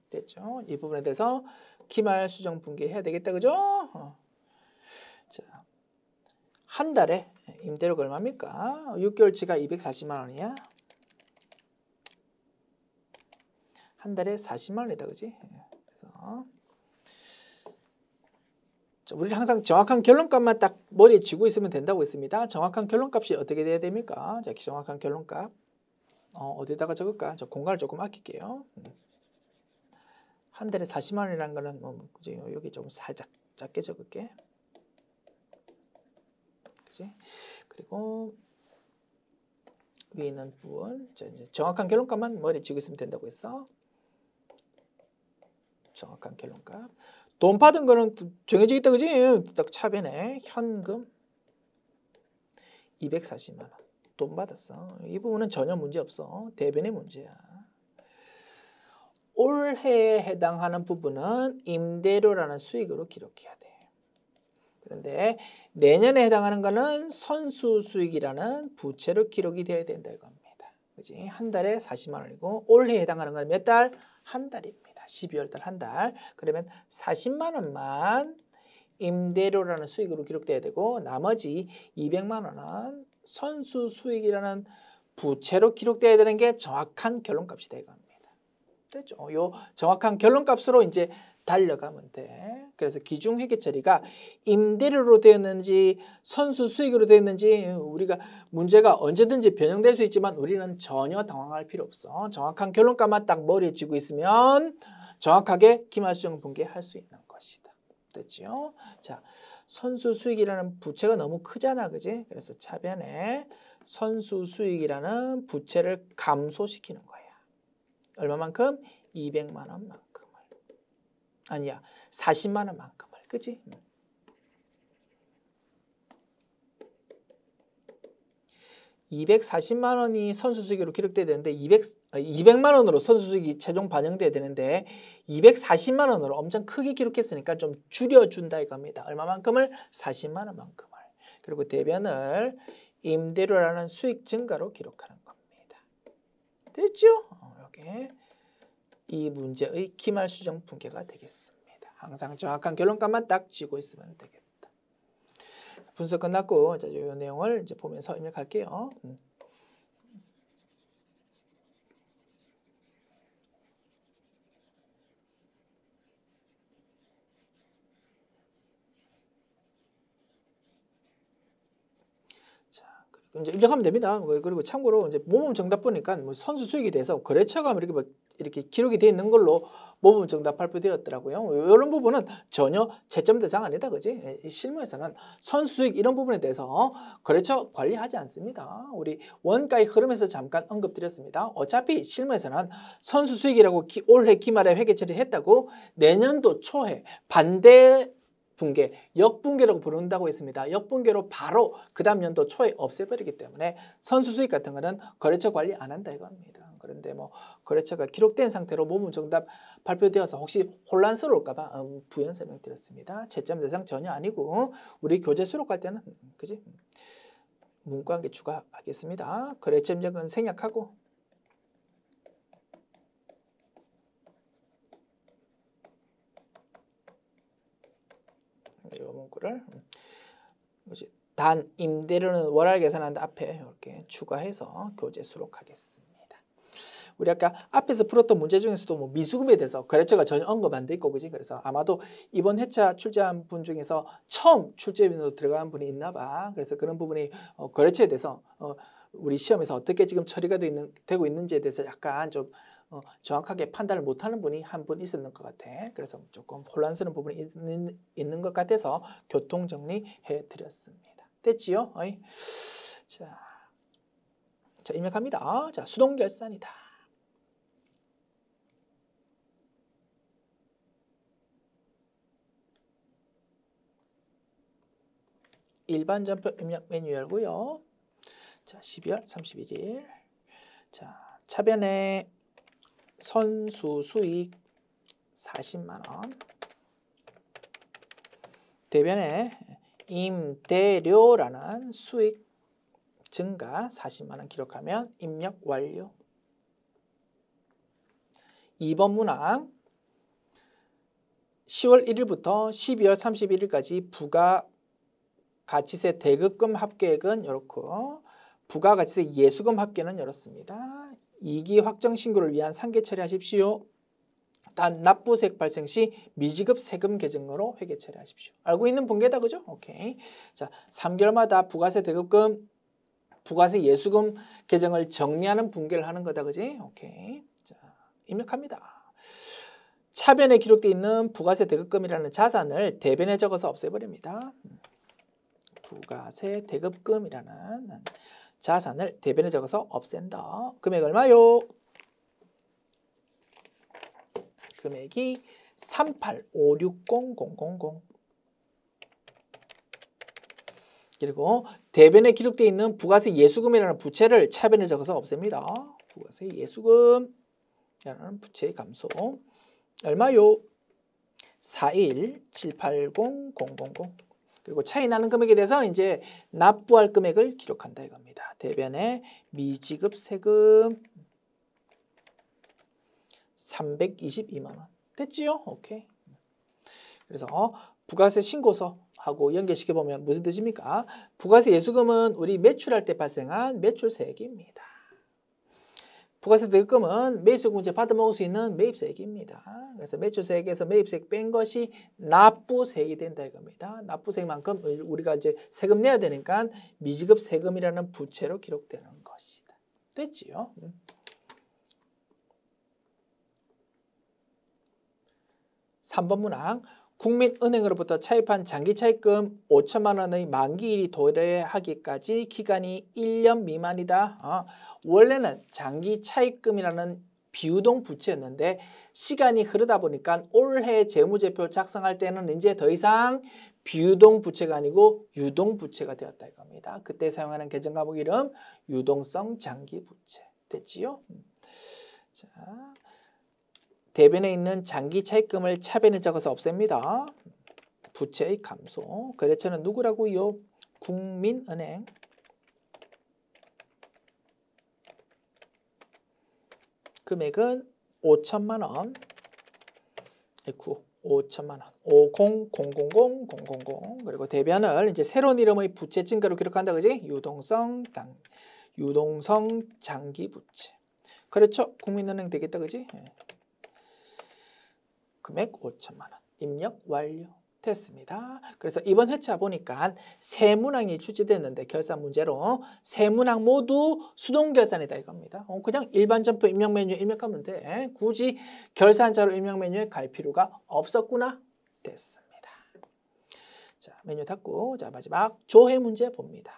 됐죠? 이 부분에 대해서 기말 수정 분계해야 되겠다, 그죠? 자, 한 달에 임대료가 얼마입니까? 6개월치가 240만 원이야. 한 달에 40만 원이다, 그지? 그래서 우리 항상 정확한 결론값만 딱 머리에 쥐고 있으면 된다고 했습니다. 정확한 결론값이 어떻게 돼야 됩니까? 자, 정확한 결론값 어디다가 적을까? 저 공간을 조금 아낄게요. 한 달에 40만 원이라는 거는 여기 좀 살짝 작게 적을게. 그지? 그리고 위에 있는 부분, 이제 정확한 결론값만 머리에 쥐고 있으면 된다고 했어. 정확한 결론값. 돈 받은 거는 정해져 있다, 그지? 딱 차변에 현금 240만 원. 돈 받았어. 이 부분은 전혀 문제 없어. 대변의 문제야. 올해에 해당하는 부분은 임대료라는 수익으로 기록해야 돼. 그런데 내년에 해당하는 거는 선수 수익이라는 부채로 기록이 되어야 된다 이겁니다. 그지? 한 달에 40만 원이고 올해에 해당하는 건 몇 달? 한 달입니다. 12월 달 한 달. 그러면 40만 원만 임대료라는 수익으로 기록돼야 되고 나머지 200만 원은 선수 수익이라는 부채로 기록돼야 되는 게 정확한 결론값이다 이겁니다. 됐죠? 요 정확한 결론값으로 이제 달려가면 돼. 그래서 기중회계 처리가 임대료로 되었는지 선수 수익으로 되었는지 우리가 문제가 언제든지 변형될 수 있지만 우리는 전혀 당황할 필요 없어. 정확한 결론값만 딱 머리에 쥐고 있으면 정확하게 기말수정 분계할 수 있는 것이다. 됐죠? 자, 선수 수익이라는 부채가 너무 크잖아, 그지? 그래서 차변에 선수 수익이라는 부채를 감소시키는 거야. 얼마만큼? 200만 원만큼을. 아니야, 40만 원만큼을. 그치? 240만 원이 선수수익으로 기록돼야 되는데 200만 원으로 선수수익이 최종 반영돼야 되는데 240만 원으로 엄청 크게 기록했으니까 좀 줄여준다 이겁니다. 얼마만큼을? 40만 원만큼을. 그리고 대변을 임대료라는 수익 증가로 기록하는 겁니다. 됐죠? 이렇게 이 문제의 기말 수정 분계가 되겠습니다. 항상 정확한 결론값만 딱 쥐고 있으면 되겠다. 분석 끝났고 이 내용을 이제 보면서 입력할게요. 자, 그리고 이제 입력하면 됩니다. 그리고 참고로 이제 모범 정답 보니까 뭐 선수 수익에 대해서 거래처가 이렇게 기록이 되어 있는 걸로 모범 정답 발표되었더라고요. 이런 부분은 전혀 채점 대상 아니다, 그지? 실무에서는 선수 수익 이런 부분에 대해서 거래처 관리하지 않습니다. 우리 원가의 흐름에서 잠깐 언급드렸습니다. 어차피 실무에서는 선수 수익이라고 올해 기말에 회계 처리했다고 내년도 초에 반대 분계, 역분계라고 부른다고 했습니다. 역분계로 바로 그 다음 연도 초에 없애버리기 때문에 선수 수익 같은 거는 거래처 관리 안 한다 이겁니다. 그런데 뭐 거래처가 기록된 상태로 모범 정답 발표되어서 혹시 혼란스러울까 봐 부연 설명드렸습니다. 채점 대상 전혀 아니고 우리 교재 수록할 때는 그지? 문과 한 개 추가하겠습니다. 거래처 입력은 생략하고 이 문구를 단 임대료는 월할 계산한다 앞에 이렇게 추가해서 교재 수록하겠습니다. 우리 아까 앞에서 풀었던 문제 중에서도 뭐 미수급에 대해서 거래처가 전혀 언급 안 돼 있고 그지? 그래서 아마도 이번 회차 출제한 분 중에서 처음 출제비로 들어간 분이 있나 봐. 그래서 그런 부분이 거래처에 대해서 우리 시험에서 어떻게 지금 처리가 되고 있는지에 대해서 약간 좀 정확하게 판단을 못하는 분이 한 분 있었는 것 같아. 그래서 조금 혼란스러운 부분이 있는 것 같아서 교통 정리해 드렸습니다. 됐지요? 어이? 자, 입력합니다. 자, 수동결산이다. 일반 점표 입력 메뉴 열고요. 자, 12월 31일. 자, 차변에 선수 수익 40만 원. 대변에 임대료라는 수익 증가 40만 원 기록하면 입력 완료. 2번 문항 10월 1일부터 12월 31일까지 부가가치세 대급금 합계액은 이렇고 부가가치세 예수금 합계는 이렇습니다. 2기 확정 신고를 위한 상계 처리하십시오. 단 납부세액 발생 시 미지급 세금 계정으로 회계 처리하십시오. 알고 있는 분계다 그죠? 오케이. 자, 3개월마다 부가세 대급금, 부가세 예수금 계정을 정리하는 분계를 하는 거다 그지? 오케이. 자, 입력합니다. 차변에 기록되어 있는 부가세 대급금이라는 자산을 대변에 적어서 없애버립니다. 부가세 대급금이라는 자산을 대변에 적어서 없앤다. 금액 얼마요? 금액이 385600000. 그리고 대변에 기록되어 있는 부가세 예수금이라는 부채를 차변에 적어서 없앱니다. 부가세 예수금이라는 부채의 감소. 얼마요? 417800000. 그리고 차이 나는 금액에 대해서 이제 납부할 금액을 기록한다 이겁니다. 대변에 미지급 세금 322만 원. 됐지요? 오케이. 그래서 부가세 신고서하고 연결시켜보면 무슨 뜻입니까? 부가세 예수금은 우리 매출할 때 발생한 매출세액입니다. 부가세 대급금은 매입세액 문제 받아먹을 수 있는 매입세액입니다. 그래서 매출세액에서 매입세액 뺀 것이 납부세액이 된다 이겁니다. 납부세액만큼 우리가 이제 세금 내야 되니까 미지급 세금이라는 부채로 기록되는 것이다. 됐지요? 3번 문항 국민은행으로부터 차입한 장기차입금 5천만 원의 만기일이 도래하기까지 기간이 1년 미만이다. 원래는 장기차입금이라는 비유동 부채였는데 시간이 흐르다 보니까 올해 재무제표 작성할 때는 이제 더 이상 비유동 부채가 아니고 유동 부채가 되었다 이겁니다. 그때 사용하는 계정 과목 이름 유동성 장기부채. 됐지요? 자, 대변에 있는 장기 차입금을 차변에 적어서 없앱니다. 부채의 감소. 거래처는 누구라고요? 국민은행. 금액은 5천만 원. 5천만 원. 50000000. 그리고 대변을 이제 새로운 이름의 부채 증가로 기록한다 그지? 유동성 장기 부채. 그렇죠? 국민은행 되겠다 그지? 금액 5천만 원. 입력 완료. 됐습니다. 그래서 이번 회차 보니까 세 문항이 출제됐는데 결산 문제로 세 문항 모두 수동 결산이다 이겁니다. 그냥 일반 점표 입력 메뉴에 입력하면 돼. 굳이 결산자로 입력 메뉴에 갈 필요가 없었구나. 됐습니다. 자, 메뉴 닫고 자 마지막 조회 문제 봅니다.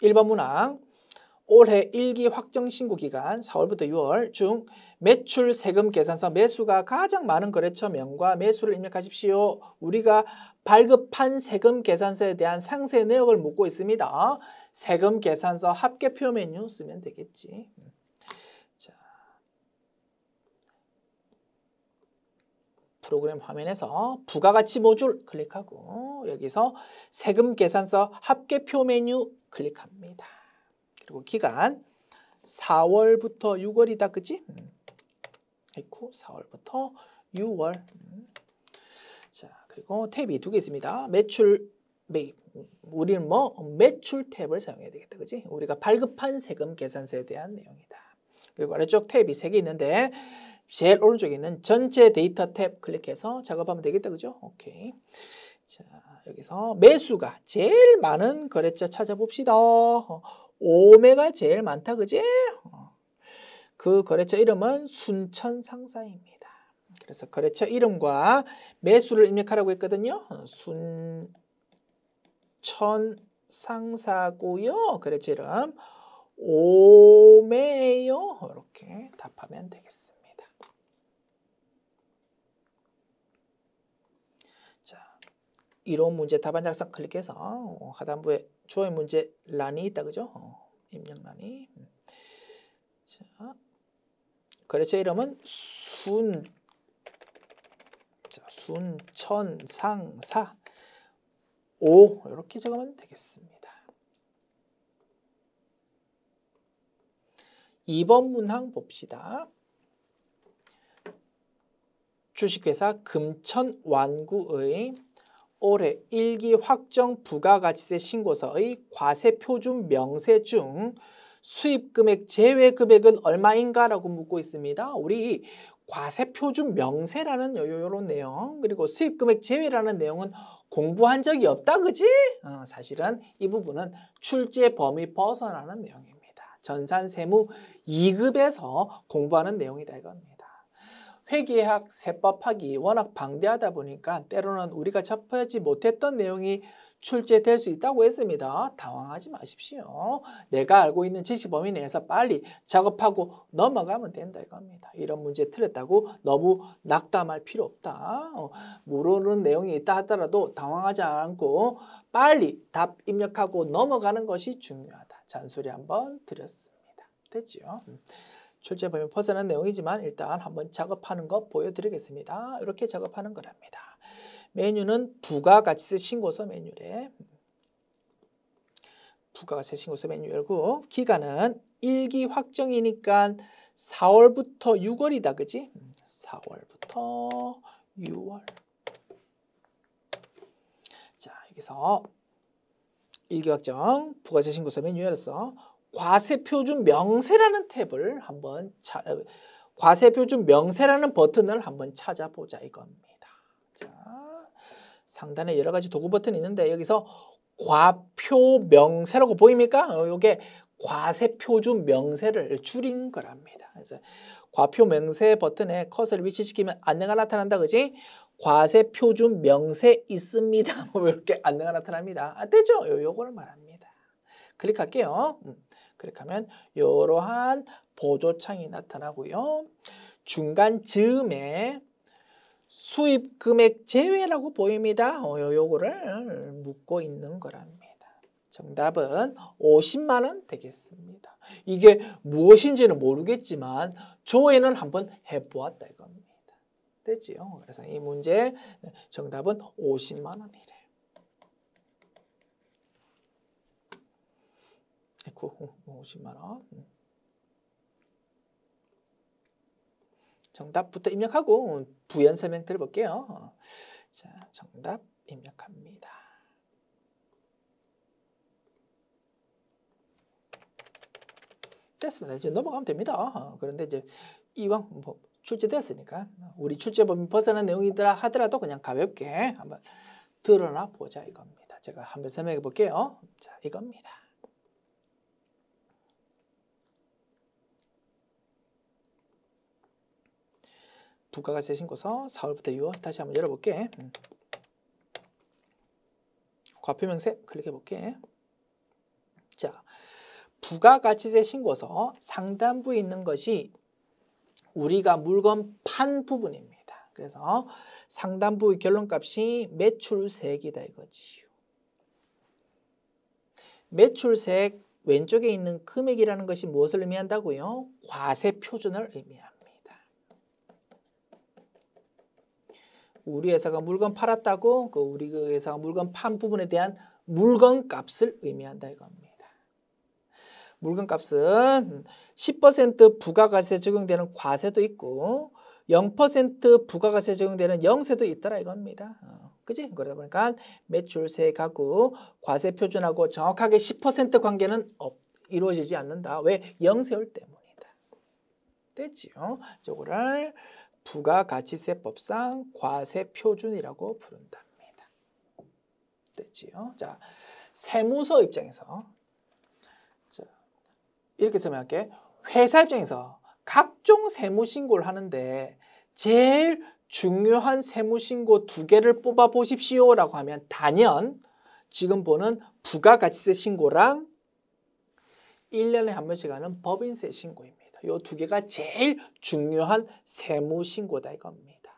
1번 문항 올해 1기 확정 신고 기간 4월부터 6월 중 매출 세금 계산서 매수가 가장 많은 거래처명과 매수를 입력하십시오. 우리가 발급한 세금 계산서에 대한 상세 내역을 묻고 있습니다. 세금 계산서 합계표 메뉴 쓰면 되겠지. 자, 프로그램 화면에서 부가가치 모듈 클릭하고 여기서 세금 계산서 합계표 메뉴 클릭합니다. 그리고 기간 4월부터 6월이다 그치? 4월부터 6월. 자, 그리고 탭이 두 개 있습니다. 매출, 매입. 우리는 매출 탭을 사용해야 되겠다. 그치? 우리가 발급한 세금 계산서에 대한 내용이다. 그리고 아래쪽 탭이 3개 있는데 제일 오른쪽에 있는 전체 데이터 탭 클릭해서 작업하면 되겠다. 그죠? 오케이. 자, 여기서 매수가 제일 많은 거래처 찾아봅시다. 오메가 제일 많다. 그지? 그 거래처 이름은 순천상사입니다. 그래서 거래처 이름과 매수를 입력하라고 했거든요. 순천상사고요. 거래처 이름 오메예요. 이렇게 답하면 되겠습니다. 자, 이론 문제 답안 작성 클릭해서 하단부에 주어의 문제 란이 있다. 그죠? 입력란이. 자, 거래처 이름은 순천상사 5 이렇게 적으면 되겠습니다. 2번 문항 봅시다. 주식회사 금천완구의 올해 1기 확정 부가가치세 신고서의 과세표준 명세 중 수입금액 제외 금액은 얼마인가라고 묻고 있습니다. 우리 과세표준 명세라는 요런 내용, 그리고 수입금액 제외라는 내용은 공부한 적이 없다. 그지? 사실은 이 부분은 출제 범위 벗어나는 내용입니다. 전산세무 2급에서 공부하는 내용이다 이겁니다. 회계학 세법학이 워낙 방대하다 보니까 때로는 우리가 접하지 못했던 내용이 출제될 수 있다고 했습니다. 당황하지 마십시오. 내가 알고 있는 지식 범위 내에서 빨리 작업하고 넘어가면 된다 이겁니다. 이런 문제 틀렸다고 너무 낙담할 필요 없다. 모르는 내용이 있다 하더라도 당황하지 않고 빨리 답 입력하고 넘어가는 것이 중요하다. 잔소리 한번 드렸습니다. 됐죠? 출제 범위 벗어난 내용이지만 일단 한번 작업하는 거 보여드리겠습니다. 이렇게 작업하는 거랍니다. 메뉴는 부가가치세 신고서 메뉴래. 부가가치세 신고서 메뉴 열고 기간은 1기 확정이니까 4월부터 6월이다. 그지? 4월부터 6월. 자, 여기서 1기 확정 부가가치세 신고서 메뉴 열었어. 과세표준 명세라는 탭을 한번 과세표준 명세라는 버튼을 한번 찾아보자 이겁니다. 자, 상단에 여러 가지 도구 버튼이 있는데 여기서 과표 명세라고 보입니까? 이게 과세표준 명세를 줄인 거랍니다. 그래서 과표 명세 버튼에 커서를 위치시키면 안내가 나타난다. 그지? 과세표준 명세 있습니다. 뭐 이렇게 안내가 나타납니다. 됐죠? 요거를 말합니다. 클릭할게요. 클릭하면 이러한 보조창이 나타나고요. 중간 즈음에 수입 금액 제외라고 보입니다. 요거를 묻고 있는 거랍니다. 정답은 50만 원 되겠습니다. 이게 무엇인지는 모르겠지만 조회는 한번 해보았다 이겁니다. 됐지요? 그래서 이 문제 정답은 50만 원이래. 50만 원. 정답부터 입력하고 부연 설명 들어볼게요. 자, 정답 입력합니다. 됐습니다. 이제 넘어가면 됩니다. 그런데 이제 이왕 뭐 출제됐으니까 우리 출제 범위 벗어난 내용이더라 하더라도 그냥 가볍게 한번 드러나 보자 이겁니다. 제가 한번 설명해 볼게요. 자, 이겁니다. 부가가치세 신고서 4월부터 6월 다시 한번 열어볼게. 과표명세 클릭해볼게. 자, 부가가치세 신고서 상단부에 있는 것이 우리가 물건 판 부분입니다. 그래서 상단부의 결론값이 매출세액이다 이거지요. 매출세액 왼쪽에 있는 금액이라는 것이 무엇을 의미한다고요? 과세표준을 의미합니다. 우리 회사가 물건 팔았다고 우리 회사가 물건 판 부분에 대한 물건값을 의미한다 이겁니다. 물건값은 10% 부가가세 적용되는 과세도 있고 0% 부가가세 적용되는 영세도 있더라 이겁니다. 그지? 그러다 보니까 매출세액하고 과세표준하고 정확하게 10% 관계는 이루어지지 않는다. 왜? 영세율 때문이다. 됐지요? 이거를 부가가치세법상 과세표준이라고 부른답니다. 됐지요? 자, 세무서 입장에서 자, 이렇게 설명할게. 회사 입장에서 각종 세무신고를 하는데 제일 중요한 세무신고 2개를 뽑아 보십시오라고 하면 단연 지금 보는 부가가치세 신고랑 1년에 한 번씩 하는 법인세 신고입니다. 이 2개가 제일 중요한 세무신고다 이겁니다.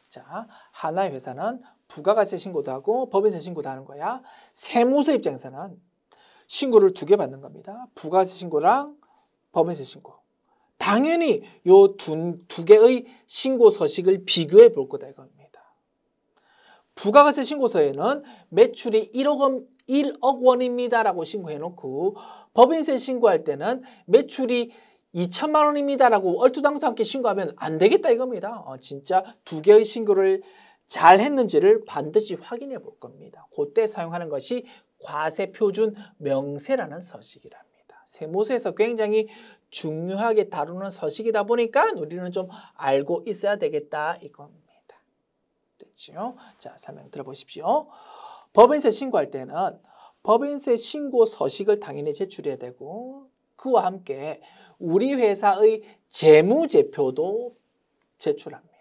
자, 하나의 회사는 부가가치세 신고도 하고 법인세 신고도 하는 거야. 세무서 입장에서는 신고를 2개 받는 겁니다. 부가세 신고랑 법인세 신고. 당연히 요 두 개의 신고 서식을 비교해 볼 거다 이겁니다. 부가가세 신고서에는 매출이 1억 원입니다라고 신고해 놓고 법인세 신고할 때는 매출이 2천만 원입니다라고 얼토당토하게 신고하면 안 되겠다 이겁니다. 진짜 2개의 신고를 잘 했는지를 반드시 확인해 볼 겁니다. 그때 사용하는 것이 과세표준 명세라는 서식이랍니다. 세무서에서 굉장히 중요하게 다루는 서식이다 보니까 우리는 좀 알고 있어야 되겠다 이겁니다. 됐죠? 자, 설명 들어보십시오. 법인세 신고할 때는 법인세 신고 서식을 당연히 제출해야 되고 그와 함께 우리 회사의 재무제표도 제출합니다.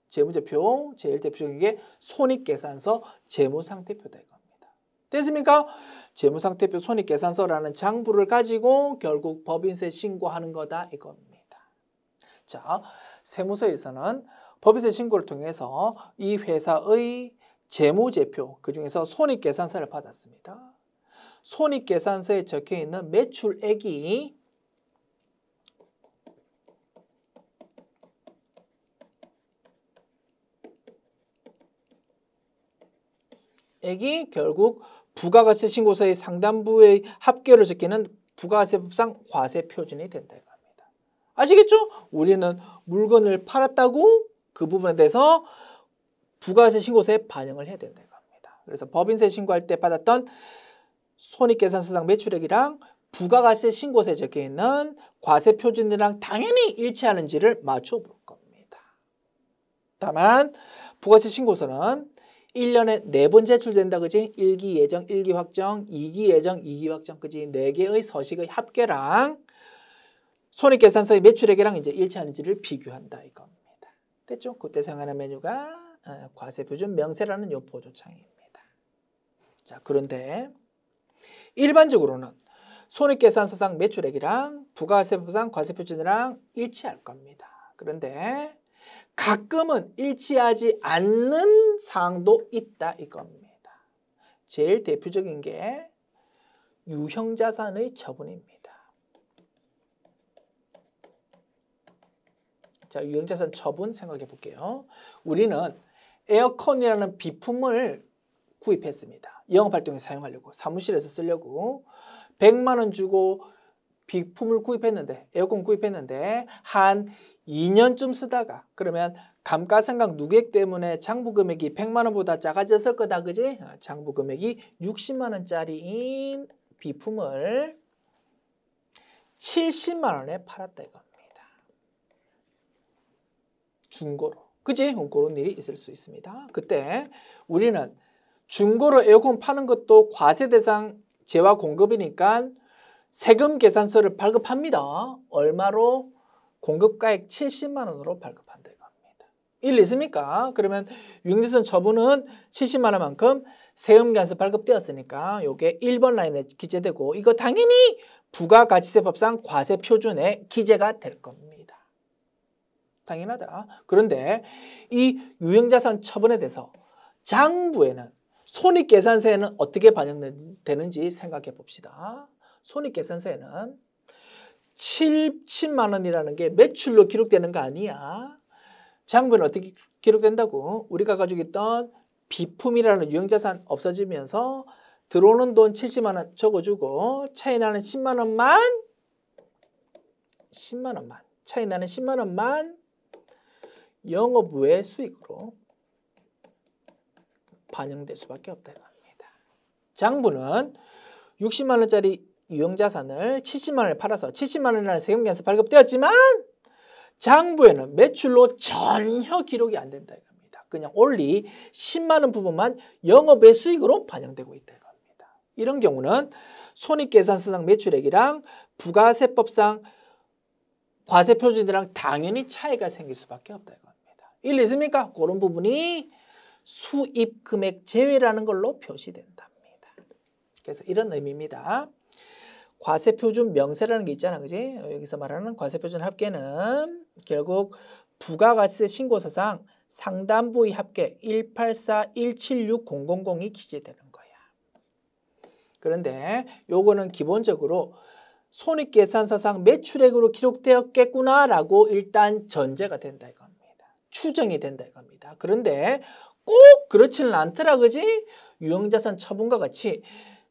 재무제표, 제일 대표적인 게 손익계산서, 재무상태표다 이겁니다. 됐습니까? 재무상태표, 손익계산서라는 장부를 가지고 결국 법인세 신고하는 거다 이겁니다. 자, 세무서에서는 법인세 신고를 통해서 이 회사의 재무제표, 그중에서 손익계산서를 받았습니다. 손익계산서에 적혀있는 매출액이 결국 부가가치세 신고서의 상단부의 합계로 적히는 부가가치세법상 과세표준이 된다 이겁니다. 아시겠죠? 우리는 물건을 팔았다고 그 부분에 대해서 부가가치세 신고서에 반영을 해야 된다 이겁니다. 그래서 법인세 신고할 때 받았던 손익계산서상 매출액이랑 부가가치세 신고서에 적혀있는 과세표준이랑 당연히 일치하는지를 맞춰볼 겁니다. 다만 부가가치세 신고서는 1년에 4번 제출된다 그지? 1기 예정, 1기 확정, 2기 예정, 2기 확정 그지? 4개의 서식의 합계랑 손익계산서의 매출액이랑 이제 일치하는지를 비교한다 이겁니다. 됐죠? 그때 사용하는 메뉴가 과세표준 명세라는 요 보조창입니다. 자, 그런데 일반적으로는 손익계산서상 매출액이랑 부가세법상 과세표준이랑 일치할 겁니다. 그런데 가끔은 일치하지 않는 사항도 있다 이겁니다. 제일 대표적인 게 유형자산의 처분입니다. 자, 유형자산 처분 생각해 볼게요. 우리는 에어컨이라는 비품을 구입했습니다. 영업활동에 사용하려고, 사무실에서 쓰려고 100만 원 주고 비품을 구입했는데, 에어컨 구입했는데 한 2년쯤 쓰다가 그러면 감가상각 누계액 때문에 장부 금액이 100만 원보다 작아졌을 거다 그지? 장부 금액이 60만 원짜리인 비품을 70만 원에 팔았다 이겁니다. 중고로. 그지? 그런 일이 있을 수 있습니다. 그때 우리는 중고로 에어컨 파는 것도 과세 대상 재화 공급이니까 세금 계산서를 발급합니다. 얼마로? 공급가액 70만 원으로 발급한다 이겁니다. 일리 있습니까? 그러면 유형자산 처분은 70만 원만큼 세금 계산서 발급되었으니까 이게 1번 라인에 기재되고 이거 당연히 부가가치세법상 과세표준에 기재가 될 겁니다. 당연하다. 그런데 이 유형자산 처분에 대해서 장부에는 손익계산서에는 어떻게 반영되는지 생각해 봅시다. 손익계산서에는 70만 원이라는 게 매출로 기록되는 거 아니야. 장부에는 어떻게 기록된다고? 우리가 가지고 있던 비품이라는 유형자산 없어지면서 들어오는 돈 70만 원 적어주고 차이 나는 10만 원만 차이 나는 10만 원만 영업 외 수익으로 반영될 수밖에 없다 이겁니다. 장부는 60만 원짜리 유형자산을 70만 원에 팔아서 70만 원이라는 세금계산서 발급되었지만 장부에는 매출로 전혀 기록이 안 된다 이겁니다. 그냥 only 10만 원 부분만 영업외 수익으로 반영되고 있다 이겁니다. 이런 경우는 손익계산서상 매출액이랑 부가세법상 과세표준이랑 당연히 차이가 생길 수밖에 없다 이겁니다. 일리 있습니까? 그런 부분이 수입금액 제외라는 걸로 표시된답니다. 그래서 이런 의미입니다. 과세표준 명세라는 게 있잖아, 그지? 여기서 말하는 과세표준 합계는 결국 부가가세 신고서상 상단부의 합계 184176000이 기재되는 거야. 그런데 요거는 기본적으로 손익계산서상 매출액으로 기록되었겠구나라고 일단 전제가 된다 이겁니다. 추정이 된다 이겁니다. 그런데 꼭 그렇지는 않더라, 그지? 유형자산 처분과 같이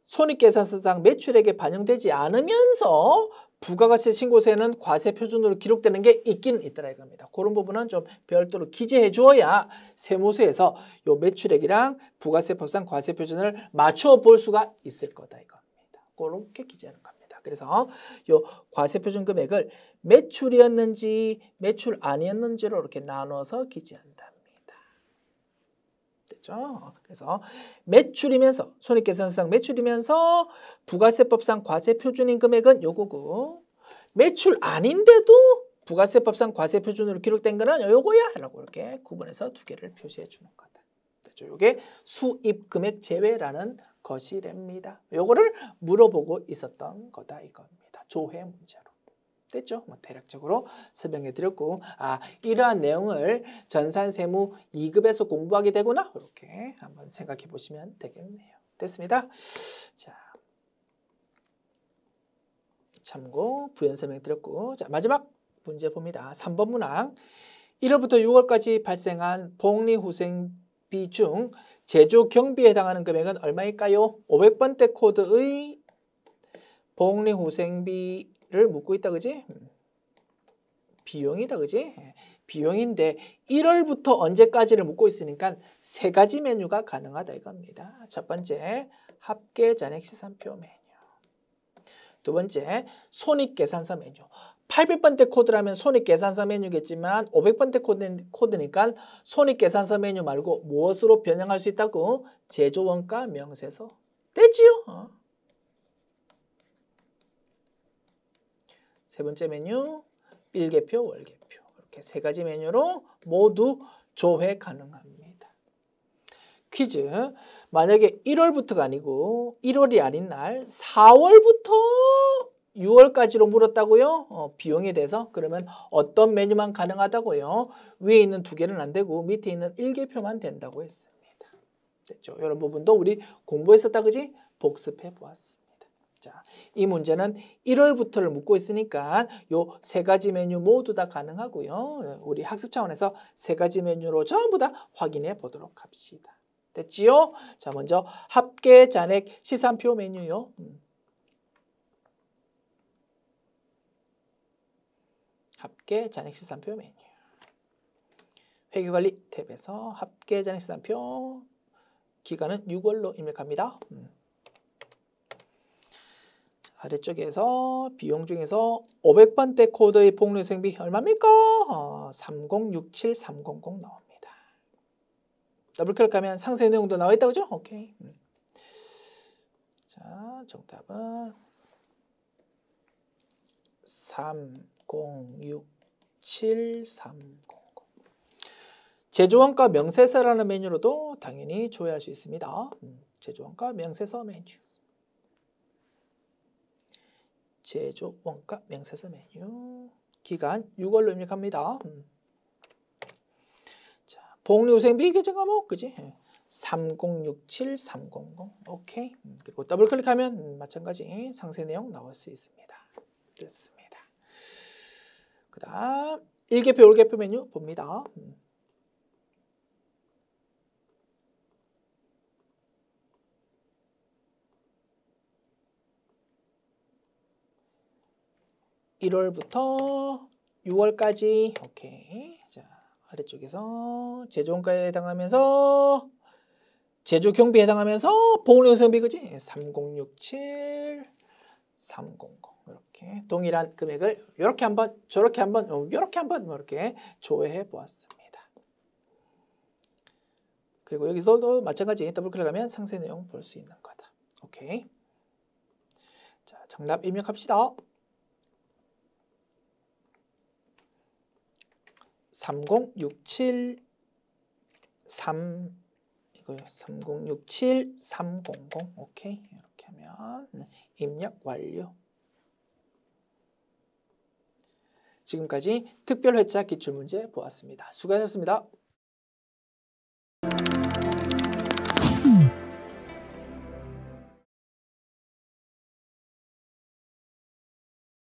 손익계산서상 매출액에 반영되지 않으면서 부가가세 신고세는 과세표준으로 기록되는 게 있긴 있더라 이겁니다. 그런 부분은 좀 별도로 기재해 주어야 세무서에서 요 매출액이랑 부가세법상 과세표준을 맞춰 볼 수가 있을 거다 이겁니다. 그렇게 기재하는 겁니다. 그래서 요 과세표준 금액을 매출이었는지 매출 아니었는지로 이렇게 나눠서 기재한답니다. 됐죠? 그래서 매출이면서 손익계산서상 매출이면서 부가세법상 과세표준인 금액은 요거고 매출 아닌데도 부가세법상 과세표준으로 기록된 거는 요거야 라고 이렇게 구분해서 두 개를 표시해 주는 거다. 됐죠? 요게 수입금액 제외라는 것이랍니다. 요거를 물어보고 있었던 거다 이겁니다. 조회 문제로. 됐죠? 대략적으로 설명해 드렸고 이러한 내용을 전산세무 2급에서 공부하게 되구나 이렇게 한번 생각해 보시면 되겠네요. 됐습니다. 자, 참고 부연 설명 드렸고 자 마지막 문제 봅니다. 3번 문항 1월부터 6월까지 발생한 복리후생비 중 제조 경비에 해당하는 금액은 얼마일까요? 500번대 코드의 복리후생비 를 묻고 있다 그지? 비용이다 그지? 비용인데 1월부터 언제까지를 묻고 있으니까 세 가지 메뉴가 가능하다 이겁니다. 첫 번째 합계 잔액 시산표 메뉴. 두 번째 손익계산서 메뉴. 800번대 코드라면 손익계산서 메뉴겠지만 500번대 코드니까 손익계산서 메뉴 말고 무엇으로 변형할 수 있다고? 제조원가 명세서. 됐지요? 세 번째 메뉴 일개표, 월개표 이렇게 세 가지 메뉴로 모두 조회 가능합니다. 퀴즈 만약에 1월부터가 아니고 1월이 아닌 날 4월부터 6월까지로 물었다고요? 비용에 대해서 그러면 어떤 메뉴만 가능하다고요? 위에 있는 두 개는 안 되고 밑에 있는 일개표만 된다고 했습니다. 됐죠? 이런 부분도 우리 공부했었다 그지? 복습해 보았습니다. 자, 이 문제는 1월부터를 묻고 있으니까 요 세 가지 메뉴 모두 다 가능하고요. 우리 학습 차원에서 세 가지 메뉴로 전부 다 확인해 보도록 합시다. 됐지요? 자, 먼저 합계 잔액 시산표 메뉴요. 합계 잔액 시산표 메뉴. 회계관리 탭에서 합계 잔액 시산표 기간은 6월로 입력합니다. 아래쪽에서 비용 중에서 500번대 코드의 복리후생비 얼마입니까? 3067300 나옵니다. 더블클릭하면 상세 내용도 나와 있다 그죠? 오케이. 자, 정답은 3067300. 제조원가 명세서라는 메뉴로도 당연히 조회할 수 있습니다. 제조원가 명세서 메뉴. 제조원가 명세서 메뉴 기간 6월로 입력합니다. 자, 복리후생비 계정 과목 그지? 3067300 오케이. 그리고 더블 클릭하면 마찬가지 상세 내용 나올 수 있습니다. 됐습니다. 그다음 일개표, 월개표 메뉴 봅니다. (1월부터) (6월까지) 오케이. 자, 아래쪽에서 제조원가에 해당하면서 제조 경비에 해당하면서 복리후생비 그지? 3067 300 이렇게 동일한 금액을 이렇게 한번 저렇게 한번 이렇게 한번 이렇게 조회해 보았습니다. 그리고 여기서도 마찬가지 더블 클릭하면 상세 내용 볼 수 있는 거다. 오케이. 자, 정답 입력합시다. 30673 이거요. 3067300 오케이. 이렇게 하면 입력 완료. 지금까지 특별 회차 기출문제 보았습니다. 수고하셨습니다.